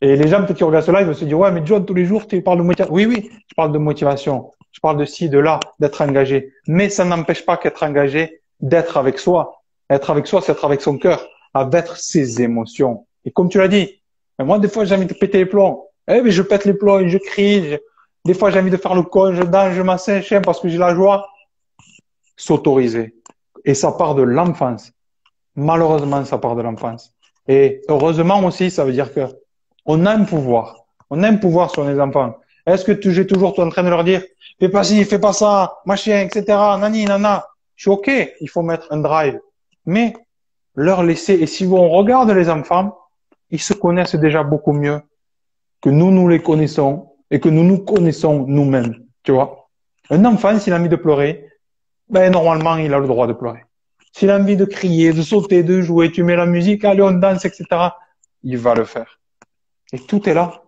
Et les gens, peut-être qui regardent cela, ils vont se dire, ouais, mais John, tous les jours, tu parles de motivation. Oui, oui, je parle de motivation. Je parle de ci, de là, d'être engagé. Mais ça n'empêche pas qu'être engagé, d'être avec soi. Être avec soi, c'est être avec son cœur, avec ses émotions. Et comme tu l'as dit, moi, des fois, j'ai envie de péter les plombs. Eh, mais je pète les plombs, je crie. Des fois, j'ai envie de faire le con, je danse, je m'assène chien parce que j'ai la joie. S'autoriser. Et ça part de l'enfance. Malheureusement, ça part de l'enfance. Et heureusement aussi, ça veut dire que on a un pouvoir. On a un pouvoir sur les enfants. Est-ce que j'ai toujours en train de leur dire, fais pas ci, fais pas ça, machin, etc., nani, nana. Je suis OK, il faut mettre un drive. Mais leur laisser, et si on regarde les enfants, ils se connaissent déjà beaucoup mieux que nous les connaissons et que nous connaissons nous-mêmes. Tu vois? Un enfant, s'il a envie de pleurer, ben, normalement, il a le droit de pleurer. S'il a envie de crier, de sauter, de jouer, tu mets la musique, allez, on danse, etc., il va le faire. Et tout est là.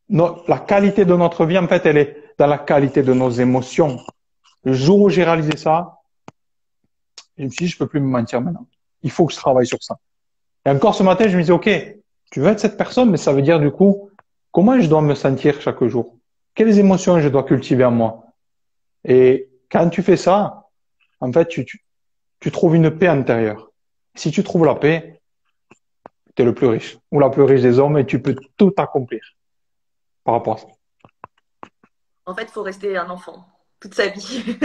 La qualité de notre vie, en fait, elle est dans la qualité de nos émotions. Le jour où j'ai réalisé ça, je me suis dit, je peux plus me mentir maintenant. Il faut que je travaille sur ça. Et encore ce matin, je me disais, OK, tu veux être cette personne, mais ça veut dire du coup, comment je dois me sentir chaque jour? Quelles émotions je dois cultiver en moi? Et quand tu fais ça, en fait, tu trouves une paix intérieure. Si tu trouves la paix, tu es le plus riche ou la plus riche des hommes et tu peux tout accomplir par rapport à ça. En fait, il faut rester un enfant toute sa vie.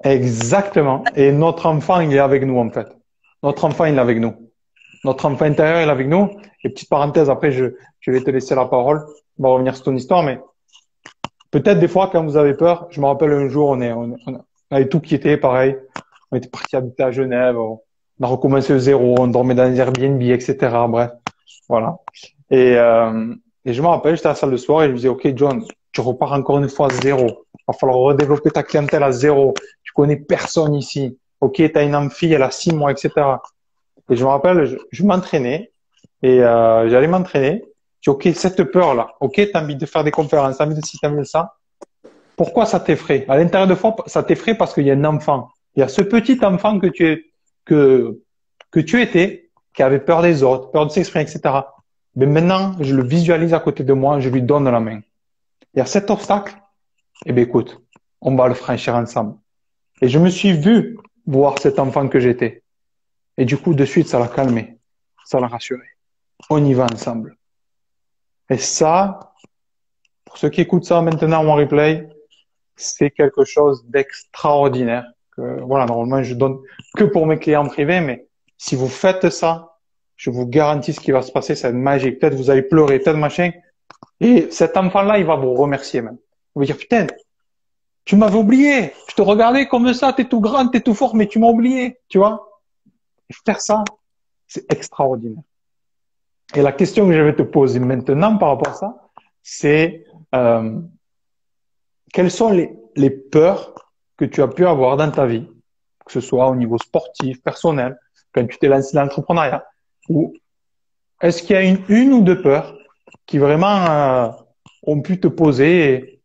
Exactement. Et notre enfant, il est avec nous, en fait. Notre enfant, il est avec nous. Notre enfant intérieur, il est avec nous. Et petite parenthèse, après, je vais te laisser la parole. On va revenir sur ton histoire, mais peut-être des fois, quand vous avez peur, je me rappelle un jour, on avait tout quitté, pareil. On était parti habiter à Genève. On a recommencé de zéro. On dormait dans les Airbnb, etc. Bref. Voilà. Et je me rappelle, j'étais à la salle de soir et je me disais, OK, John, tu repars encore une fois à zéro. Il va falloir redévelopper ta clientèle à zéro. Tu connais personne ici. OK, tu as une amphi, elle a 6 mois, etc. Et je me rappelle, je m'entraînais et j'allais m'entraîner. Je dis, OK, cette peur-là, OK, tu as envie de faire des conférences, tu as envie de ci, tu as envie de ça. Pourquoi ça t'effraie? À l'intérieur de toi, ça t'effraie parce qu'il y a un enfant. Il y a ce petit enfant que tu étais, qui avait peur des autres, peur de s'exprimer, etc. Mais maintenant, je le visualise à côté de moi, je lui donne la main. Il y a cet obstacle, eh bien écoute, on va le franchir ensemble. Et je me suis vu voir cet enfant que j'étais. Et du coup, de suite, ça l'a calmé, ça l'a rassuré. On y va ensemble. Et ça, pour ceux qui écoutent ça maintenant en replay, c'est quelque chose d'extraordinaire. Que, voilà, normalement, je donne que pour mes clients privés, mais si vous faites ça, je vous garantis ce qui va se passer, c'est magique. Peut-être vous allez pleurer, peut-être machin. Et cet enfant-là, il va vous remercier même. Il va dire, putain, tu m'avais oublié. Je te regardais comme ça, t'es tout grand, t'es tout fort, mais tu m'as oublié, tu vois. Et faire ça, c'est extraordinaire. Et la question que je vais te poser maintenant par rapport à ça, c'est quelles sont les peurs que tu as pu avoir dans ta vie, que ce soit au niveau sportif, personnel, quand tu t'es lancé dans l'entrepreneuriat, ou est-ce qu'il y a une ou deux peurs qui vraiment ont pu te poser, et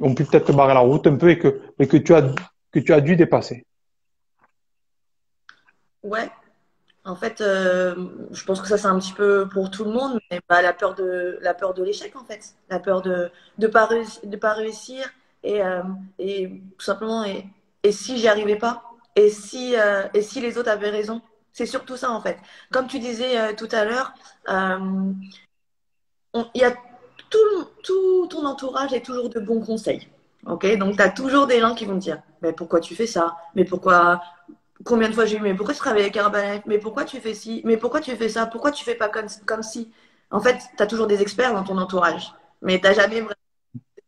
ont pu peut-être te barrer la route un peu et que tu as que tu as dû dépasser? Ouais. En fait, je pense que ça c'est un petit peu pour tout le monde, mais bah, la peur de l'échec en fait, la peur de pas réussir et tout simplement et si j'y arrivais pas et si les autres avaient raison, c'est surtout ça en fait. Comme tu disais tout à l'heure, euh, il y a tout ton entourage est toujours de bons conseils. Ok, donc tu as toujours des gens qui vont te dire, mais pourquoi tu fais ça? Mais pourquoi combien de fois j'ai eu, mais pourquoi tu travailles avec Herbalife? Mais pourquoi tu fais ci? Mais pourquoi tu fais ça? Pourquoi tu fais pas comme si? En fait, tu as toujours des experts dans ton entourage. Mais t'as jamais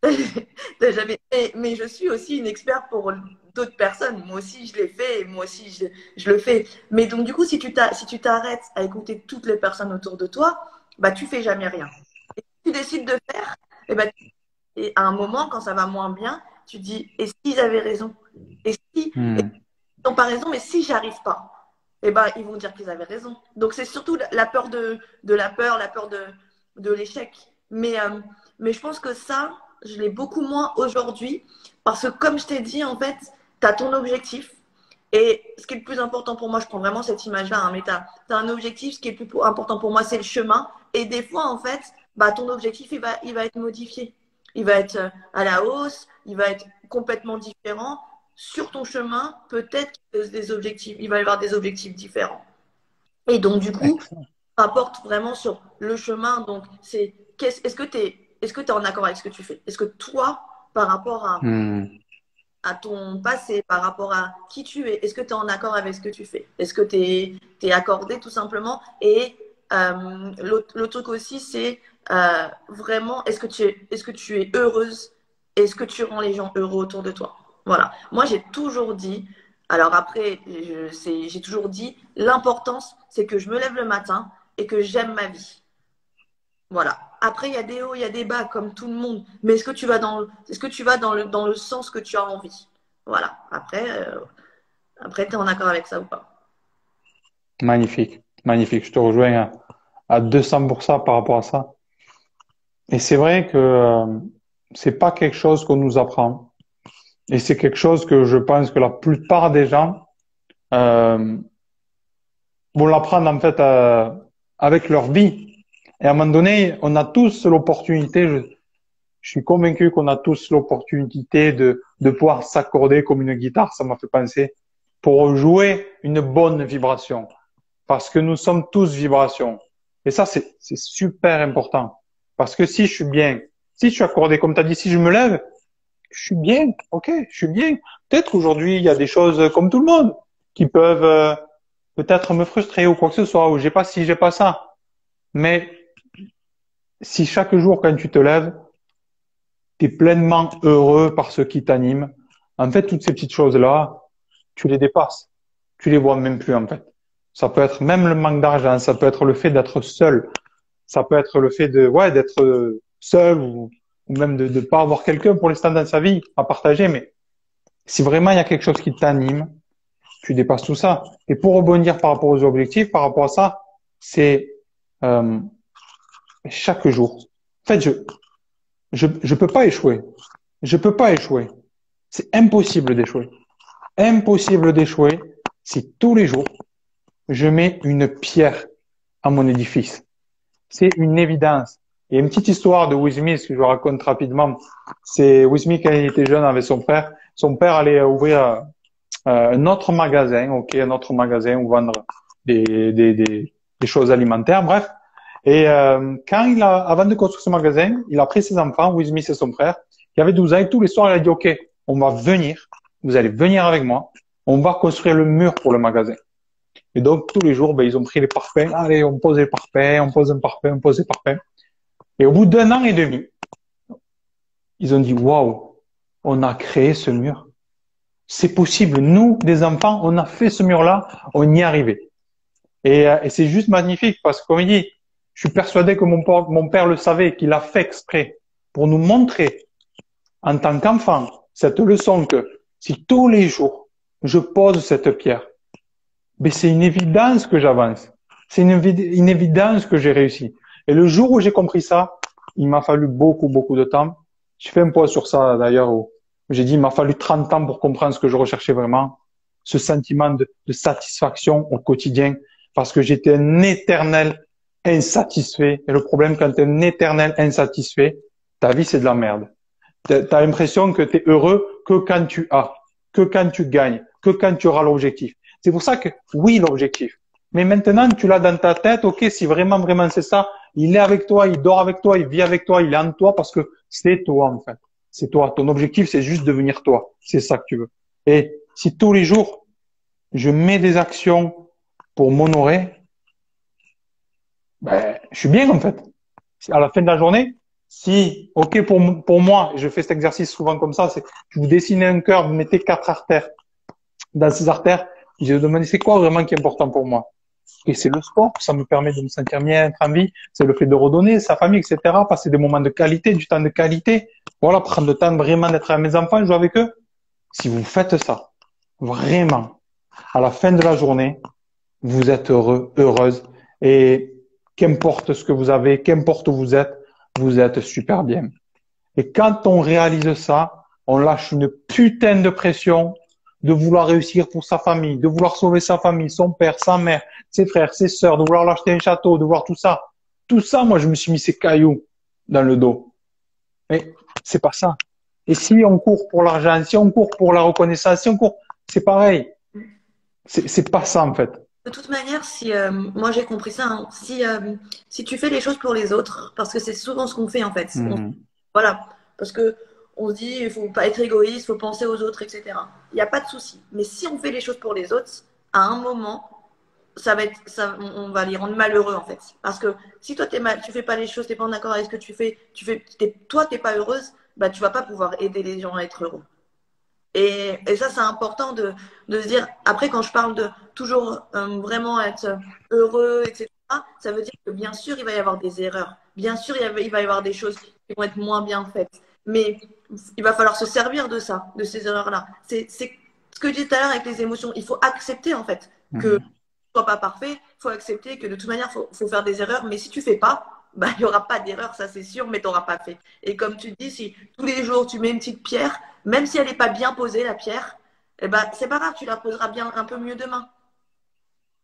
t'as jamais. Mais je suis aussi une experte pour d'autres personnes. Moi aussi, je l'ai fait et moi aussi, je le fais. Mais donc, du coup, si tu t'arrêtes à écouter toutes les personnes autour de toi, bah, tu fais jamais rien. Et si tu décides de faire, et, bah, et à un moment, quand ça va moins bien, tu dis, et s'ils avaient raison? Et si, Hmm. ils n'ont pas raison, mais si j'arrive pas, eh ben, ils vont dire qu'ils avaient raison. Donc c'est surtout la peur la peur de l'échec. Mais je pense que ça, je l'ai beaucoup moins aujourd'hui parce que comme je t'ai dit, en fait, tu as ton objectif. Et ce qui est le plus important pour moi, je prends vraiment cette image-là, hein, mais tu as un objectif, ce qui est le plus important pour moi, c'est le chemin. Et des fois, en fait, bah, ton objectif, il va être modifié. Il va être à la hausse, il va être complètement différent sur ton chemin, peut-être des objectifs, il va y avoir des objectifs différents. Et donc, du coup, Excellent. ça rapporte vraiment sur le chemin. Donc, est-ce que tu es en accord avec ce que tu fais? Est-ce que toi, par rapport Hmm. à ton passé, par rapport à qui tu es, est-ce que tu es en accord avec ce que tu fais? Est-ce que tu es accordé tout simplement? Et l'autre truc aussi, c'est vraiment, est-ce que tu es heureuse? Est-ce que tu rends les gens heureux autour de toi? Voilà. Moi, j'ai toujours dit, alors après, j'ai toujours dit, l'importance, c'est que je me lève le matin et que j'aime ma vie. Voilà. Après, il y a des hauts, il y a des bas, comme tout le monde. Mais est-ce que tu vas dans le sens que tu as envie? Voilà. Après, tu es en accord avec ça ou pas? Magnifique, magnifique. Je te rejoins à 200% par rapport à ça. Et c'est vrai que c'est pas quelque chose qu'on nous apprend. Et c'est quelque chose que je pense que la plupart des gens euh, vont l'apprendre en fait avec leur vie. Et à un moment donné, on a tous l'opportunité, je suis convaincu qu'on a tous l'opportunité de pouvoir s'accorder comme une guitare, ça m'a fait penser, pour jouer une bonne vibration. Parce que nous sommes tous vibrations. Et ça, c'est super important. Parce que si je suis bien, si je suis accordé, comme tu as dit, si je me lève, je suis bien, ok, je suis bien. Peut-être aujourd'hui, il y a des choses comme tout le monde qui peuvent peut-être me frustrer ou quoi que ce soit, ou j'ai pas ci, j'ai pas ça. Mais si chaque jour, quand tu te lèves, tu es pleinement heureux par ce qui t'anime, en fait, toutes ces petites choses-là, tu les dépasses. Tu les vois même plus, en fait. Ça peut être même le manque d'argent, ça peut être le fait d'être seul, ça peut être le fait de, ouais, d'être seul ou même de ne pas avoir quelqu'un pour l'instant dans sa vie à partager. Mais si vraiment il y a quelque chose qui t'anime, tu dépasses tout ça. Et pour rebondir par rapport aux objectifs, par rapport à ça, c'est euh, chaque jour. En fait, je peux pas échouer. Je peux pas échouer. C'est impossible d'échouer. Impossible d'échouer si tous les jours je mets une pierre à mon édifice. C'est une évidence. Il y a une petite histoire de Will Smith que je raconte rapidement. C'est Will Smith quand il était jeune avec son père. Son père allait ouvrir un autre magasin, ok, un autre magasin où vendre des choses alimentaires, bref. Et quand avant de construire ce magasin, il a pris ses enfants, Will Smith et son frère, qui avaient 12 ans, et tous les soirs, il a dit, ok, on va venir, vous allez venir avec moi, on va construire le mur pour le magasin. Et donc, tous les jours, ben, ils ont pris les parpaings. Allez, on pose les parpaings, on pose un parpaing, on pose les parpaings. Et au bout d'un an et demi, ils ont dit, waouh, on a créé ce mur. C'est possible. Nous, des enfants, on a fait ce mur-là, on y est arrivé. Et c'est juste magnifique parce que, comme il dit, je suis persuadé que mon père le savait, qu'il a fait exprès pour nous montrer, en tant qu'enfant, cette leçon que si tous les jours, je pose cette pierre, mais c'est une évidence que j'avance. C'est une évidence que j'ai réussi. Et le jour où j'ai compris ça, il m'a fallu beaucoup, beaucoup de temps. Je fais un point sur ça d'ailleurs J'ai dit, il m'a fallu 30 ans pour comprendre ce que je recherchais vraiment, ce sentiment de satisfaction au quotidien, parce que j'étais un éternel insatisfait. Et le problème, quand tu es un éternel insatisfait, ta vie, c'est de la merde. Tu as l'impression que tu es heureux que quand tu as, que quand tu gagnes, que quand tu auras l'objectif. C'est pour ça que, oui, l'objectif. Mais maintenant, tu l'as dans ta tête, ok, si vraiment, vraiment c'est ça, il est avec toi, il dort avec toi, il vit avec toi, il est en toi parce que c'est toi, en fait. C'est toi. Ton objectif, c'est juste devenir toi. C'est ça que tu veux. Et si tous les jours, je mets des actions pour m'honorer, ben, je suis bien, en fait. À la fin de la journée, si, ok, pour moi, je fais cet exercice souvent comme ça, c'est, vous dessinez un cœur, vous mettez 4 artères. Dans ces artères, je me demande, c'est quoi vraiment qui est important pour moi? Et c'est le sport, ça me permet de me sentir bien, être en vie, c'est le fait de redonner sa famille, etc., passer des moments de qualité, du temps de qualité, voilà, prendre le temps vraiment d'être avec mes enfants, jouer avec eux. Si vous faites ça, vraiment, à la fin de la journée, vous êtes heureux, heureuse, et qu'importe ce que vous avez, qu'importe où vous êtes super bien. Et quand on réalise ça, on lâche une putain de pression de vouloir réussir pour sa famille, de vouloir sauver sa famille, son père, sa mère, ses frères, ses sœurs, de vouloir l'acheter un château, de voir tout ça. Tout ça, moi, je me suis mis ces cailloux dans le dos. Mais c'est pas ça. Et si on court pour l'argent, si on court pour la reconnaissance, si on court, c'est pareil. C'est pas ça, en fait. De toute manière, si moi j'ai compris ça, hein, si tu fais les choses pour les autres, parce que c'est souvent ce qu'on fait en fait. Voilà, parce que on se dit il faut pas être égoïste, il faut penser aux autres, etc. Il n'y a pas de souci. Mais si on fait les choses pour les autres, à un moment, on va les rendre malheureux en fait. Parce que si toi tu fais pas les choses, t'es pas en accord avec ce que toi t'es pas heureuse, bah tu vas pas pouvoir aider les gens à être heureux. Et ça, c'est important de se dire, après, quand je parle de toujours vraiment être heureux, etc., ça veut dire que bien sûr, il va y avoir des erreurs. Bien sûr, il va y avoir des choses qui vont être moins bien faites. Mais il va falloir se servir de ça, de ces erreurs-là. C'est ce que je disais tout à l'heure avec les émotions. Il faut accepter, en fait, que ce soit pas parfait. Il faut accepter que de toute manière, faut faire des erreurs. Mais si tu fais pas, bah, il n'y aura pas d'erreur, ça c'est sûr, mais tu n'auras pas fait. Et comme tu dis, si tous les jours tu mets une petite pierre, même si elle n'est pas bien posée, la pierre, eh ben, c'est pas grave, tu la poseras bien un peu mieux demain.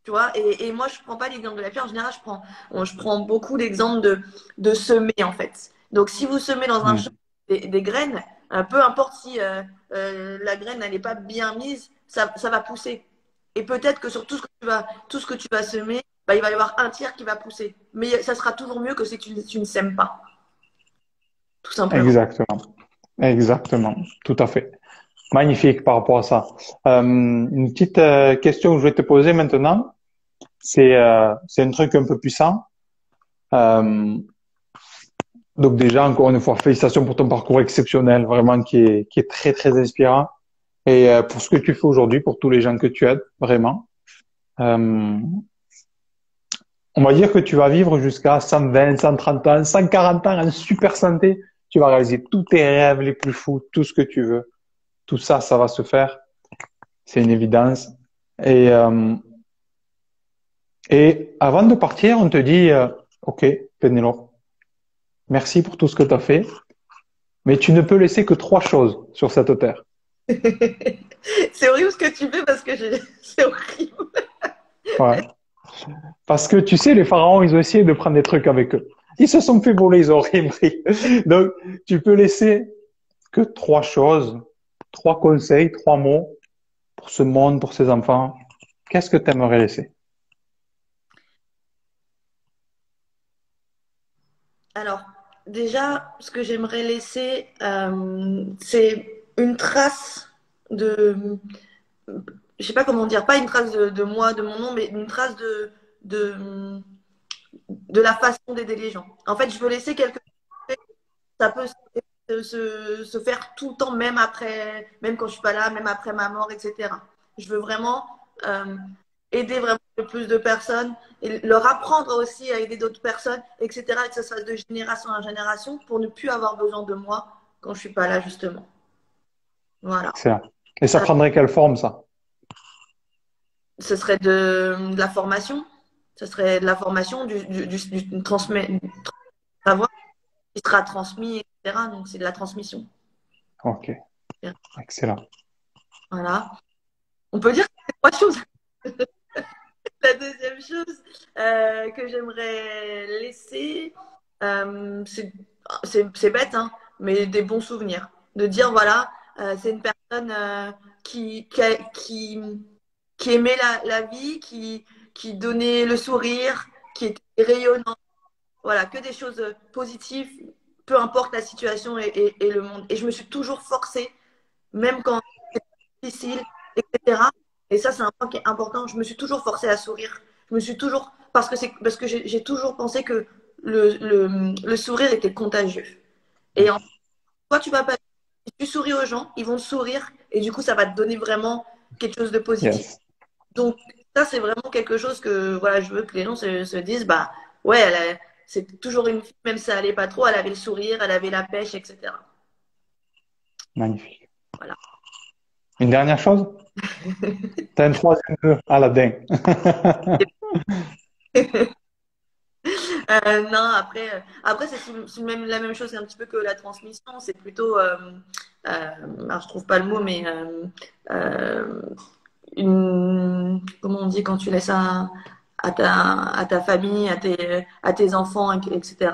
Tu vois, et moi, je prends pas l'exemple de la pierre. En général, je prends beaucoup l'exemple de semer, en fait. Donc, si vous semez dans un champ des graines, peu importe si la graine n'est pas bien mise, ça va pousser. Et peut-être que sur tout ce que tu vas semer, bah, il va y avoir un tiers qui va pousser. Mais ça sera toujours mieux que si tu ne sèmes pas. Tout simplement. Exactement. Exactement. Tout à fait. Magnifique par rapport à ça. Une petite question que je vais te poser maintenant, c'est un truc un peu puissant. Donc déjà, encore une fois, félicitations pour ton parcours exceptionnel, vraiment qui est très très inspirant. Et pour ce que tu fais aujourd'hui, pour tous les gens que tu aides, vraiment. On va dire que tu vas vivre jusqu'à 120, 130 ans, 140 ans en super santé. Tu vas réaliser tous tes rêves les plus fous, tout ce que tu veux. Tout ça, ça va se faire. C'est une évidence. Et, euh, et avant de partir, on te dit, OK, Pénélope, merci pour tout ce que tu as fait, mais tu ne peux laisser que 3 choses sur cette terre. C'est horrible ce que tu fais parce que c'est horrible. Ouais. Parce que tu sais, les pharaons, ils ont essayé de prendre des trucs avec eux. Ils se sont fait voler, ils ont rien pris. Donc, tu peux laisser que 3 choses, 3 conseils, 3 mots pour ce monde, pour ces enfants. Qu'est-ce que tu aimerais laisser? Alors, déjà, ce que j'aimerais laisser, c'est une trace de, je sais pas comment dire, pas une trace de moi, de mon nom, mais une trace de, de la façon d'aider les gens. En fait, je veux laisser quelque chose, ça peut se faire tout le temps, même après, même quand je suis pas là, même après ma mort, etc. Je veux vraiment aider vraiment le plus de personnes et leur apprendre aussi à aider d'autres personnes, etc. Et que ça se fasse de génération en génération pour ne plus avoir besoin de moi quand je suis pas là, justement. Voilà. Excellent. Et ça prendrait quelle forme, ça? Ce serait de la formation. Ce serait de la formation, du savoir qui sera transmis, etc. Donc, c'est de la transmission. OK. Excellent. Voilà. On peut dire que c'est trois choses. La deuxième chose que j'aimerais laisser, c'est bête, hein, mais des bons souvenirs. De dire, voilà, c'est une personne qui aimait la vie, qui donnait le sourire, qui était rayonnant. Voilà, que des choses positives, peu importe la situation et le monde. Et je me suis toujours forcée, même quand c'était difficile, etc. Et ça, c'est un point qui est important. Je me suis toujours forcée à sourire. Je me suis toujours, parce que j'ai toujours pensé que le sourire était contagieux. Et en toi, tu vas pas, si tu souris aux gens, ils vont sourire et du coup, ça va te donner vraiment quelque chose de positif. Yes. Donc, ça, c'est vraiment quelque chose que voilà, je veux que les gens se disent, bah ouais, c'est toujours une fille, même si ça allait pas trop, elle avait le sourire, elle avait la pêche, etc. Magnifique. Voilà. Une dernière chose? T'as un troisième jeu, Aladdin. Après c'est même la même chose, c'est un petit peu que la transmission. C'est plutôt, alors je trouve pas le mot, mais euh, comment on dit quand tu laisses à ta famille, à tes enfants, etc.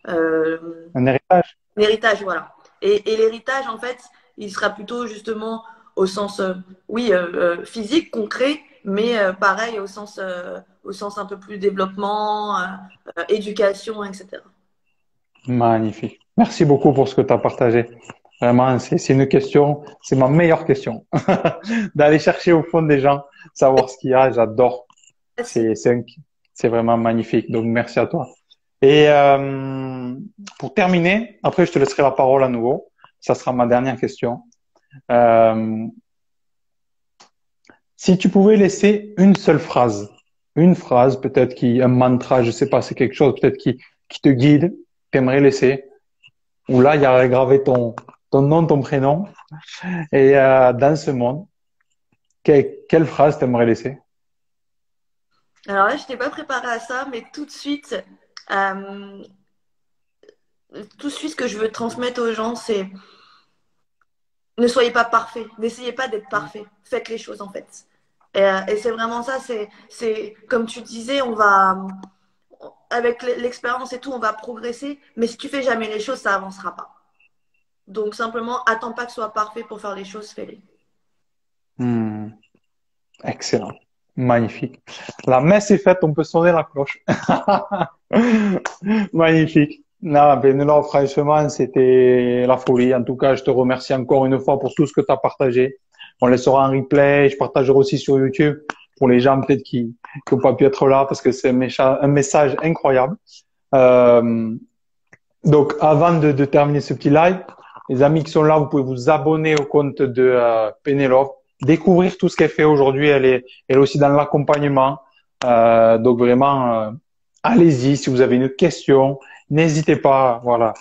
Euh, Un héritage? L'héritage, voilà. Et l'héritage, en fait, il sera plutôt justement au sens, oui, physique, concret, mais pareil au sens un peu plus développement, éducation, etc. Magnifique. Merci beaucoup pour ce que tu as partagé. Vraiment, c'est une question, c'est ma meilleure question. D'aller chercher au fond des gens, savoir ce qu'il y a, j'adore. Merci. C'est vraiment magnifique. Donc, merci à toi. Et pour terminer, après, je te laisserai la parole à nouveau. Ça sera ma dernière question. Euh, Si tu pouvais laisser une phrase peut-être qui, un mantra, je sais pas, c'est quelque chose peut-être qui te guide, t'aimerais laisser, où là, il y aurait gravé ton nom, ton prénom, et dans ce monde, quelle phrase t'aimerais laisser? Alors là, je n'étais pas préparée à ça, mais euh, tout de suite, ce que je veux transmettre aux gens, c'est ne soyez pas parfait, n'essayez pas d'être parfait, faites les choses en fait. Et c'est vraiment ça, c'est comme tu disais, avec l'expérience et tout, on va progresser, mais si tu fais jamais les choses, ça avancera pas. Donc simplement, attends pas que ce soit parfait pour faire les choses, fais-les. Hmm, excellent, magnifique. La messe est faite, on peut sonner la cloche. Magnifique. Non, ben non, franchement, c'était la folie. En tout cas, je te remercie encore une fois pour tout ce que tu as partagé. On laissera un replay. Je partagerai aussi sur YouTube pour les gens peut-être qui n'ont pas pu être là parce que c'est un message incroyable. Euh, donc, avant de terminer ce petit live, les amis qui sont là, vous pouvez vous abonner au compte de Pénélope, découvrir tout ce qu'elle fait aujourd'hui. Elle est aussi dans l'accompagnement. Donc, vraiment, allez-y. Si vous avez une question, n'hésitez pas. Voilà,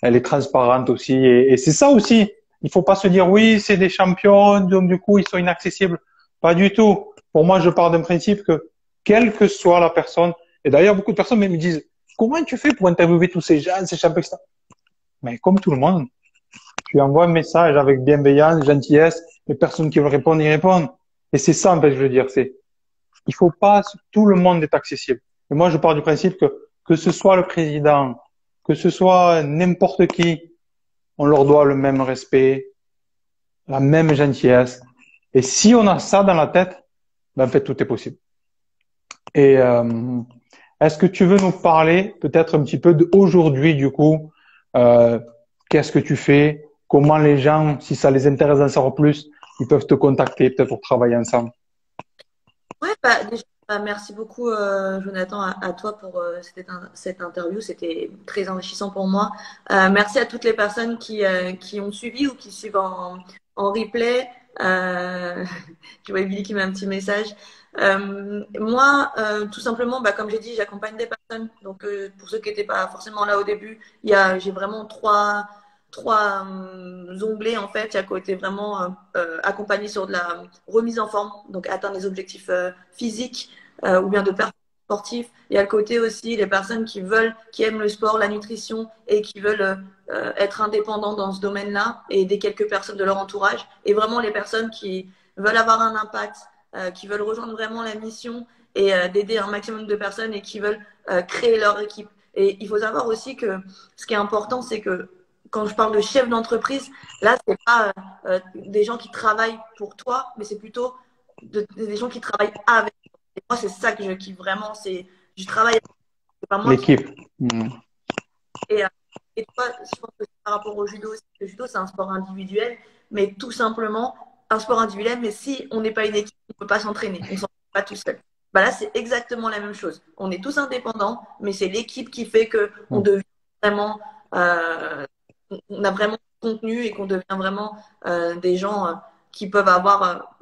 elle est transparente aussi. Et c'est ça aussi. Il faut pas se dire, oui, c'est des champions, donc du coup, ils sont inaccessibles. Pas du tout. Pour moi, je pars d'un principe que, quelle que soit la personne, et d'ailleurs, beaucoup de personnes me disent, comment tu fais pour interviewer tous ces gens, ces champions, etc. Mais comme tout le monde, tu envoies un message avec bienveillance, gentillesse, les personnes qui veulent répondre, y répondent. Et c'est ça, en fait, je veux dire, il faut pas, tout le monde est accessible. Et moi, je pars du principe que ce soit le président, que ce soit n'importe qui, on leur doit le même respect, la même gentillesse. Et si on a ça dans la tête, ben, en fait, tout est possible. Et est-ce que tu veux nous parler peut-être un petit peu d'aujourd'hui, du coup, euh, qu'est-ce que tu fais, comment les gens, si ça les intéresse d'en savoir plus, ils peuvent te contacter peut-être pour travailler ensemble. Ouais, déjà, merci beaucoup, Jonathan, à toi pour cette interview. C'était très enrichissant pour moi. Merci à toutes les personnes qui ont suivi ou qui suivent en replay. Euh, je vois Billy qui met un petit message. Moi, tout simplement, bah, comme j'ai dit, j'accompagne des personnes. Donc, pour ceux qui n'étaient pas forcément là au début, j'ai vraiment trois onglets en fait. Il y a côté vraiment accompagné sur de la remise en forme, donc atteindre les objectifs physiques ou bien de performance sportifs. Il y a le côté aussi les personnes qui aiment le sport, la nutrition et qui veulent être indépendants dans ce domaine-là et aider quelques personnes de leur entourage. Et vraiment les personnes qui veulent avoir un impact, qui veulent rejoindre vraiment la mission et d'aider un maximum de personnes et qui veulent créer leur équipe. Et il faut savoir aussi que ce qui est important, c'est que quand je parle de chef d'entreprise, là, c'est pas des gens qui travaillent pour toi, mais c'est plutôt des gens qui travaillent avec. Et moi, c'est ça que je kiffe vraiment. C'est je travaille avec. C'est pas moi qui. L'équipe. Mm. Et, euh, et toi, je pense que c'est par rapport au judo aussi. Le judo, c'est un sport individuel, mais tout simplement un sport individuel. Mais si on n'est pas une équipe, on ne peut pas s'entraîner. On ne s'entraîne pas tout seul. Bah là, c'est exactement la même chose. On est tous indépendants, mais c'est l'équipe qui fait que on Mm. devient vraiment, on a vraiment du contenu et qu'on devient vraiment des gens qui peuvent avoir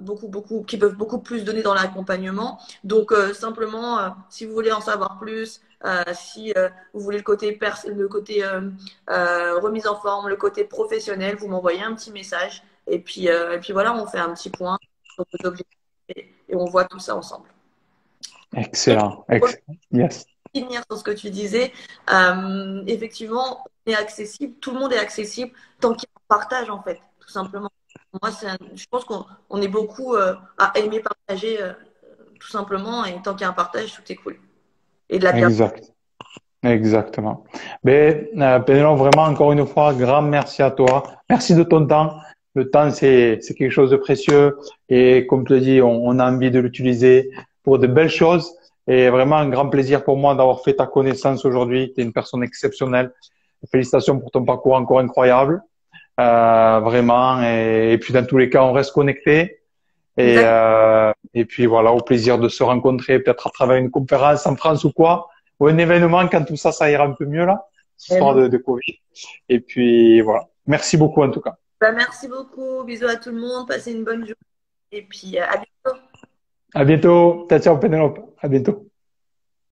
qui peuvent beaucoup plus donner dans l'accompagnement. Donc simplement, si vous voulez en savoir plus, si vous voulez le côté remise en forme, le côté professionnel, vous m'envoyez un petit message et puis voilà, on fait un petit point sur vos objectifs et on voit tout ça ensemble. Et Excellent. pour Yes. finir sur ce que tu disais, effectivement, on est accessible, tout le monde est accessible tant qu'il y a un partage en fait, tout simplement. Moi, je pense qu'on est beaucoup à aimer partager tout simplement et tant qu'il y a un partage, tout est cool. Et de la bienveillance. Exact. Exactement. Mais Pénélope, vraiment encore une fois, grand merci à toi. Merci de ton temps. Le temps, c'est quelque chose de précieux et comme tu le dis, on a envie de l'utiliser pour de belles choses. Et vraiment un grand plaisir pour moi d'avoir fait ta connaissance aujourd'hui. Tu es une personne exceptionnelle. Félicitations pour ton parcours encore incroyable. Vraiment. Et puis dans tous les cas, on reste connecté. Exact. Et puis voilà, au plaisir de se rencontrer, peut-être à travers une conférence en France ou quoi, ou un événement quand tout ça, ça ira un peu mieux là, cette histoire de Covid. Et puis voilà. Merci beaucoup en tout cas. Bah, merci beaucoup. Bisous à tout le monde. Passez une bonne journée. Et puis à bientôt. À bientôt. Ciao, ciao, Pénélope. À bientôt.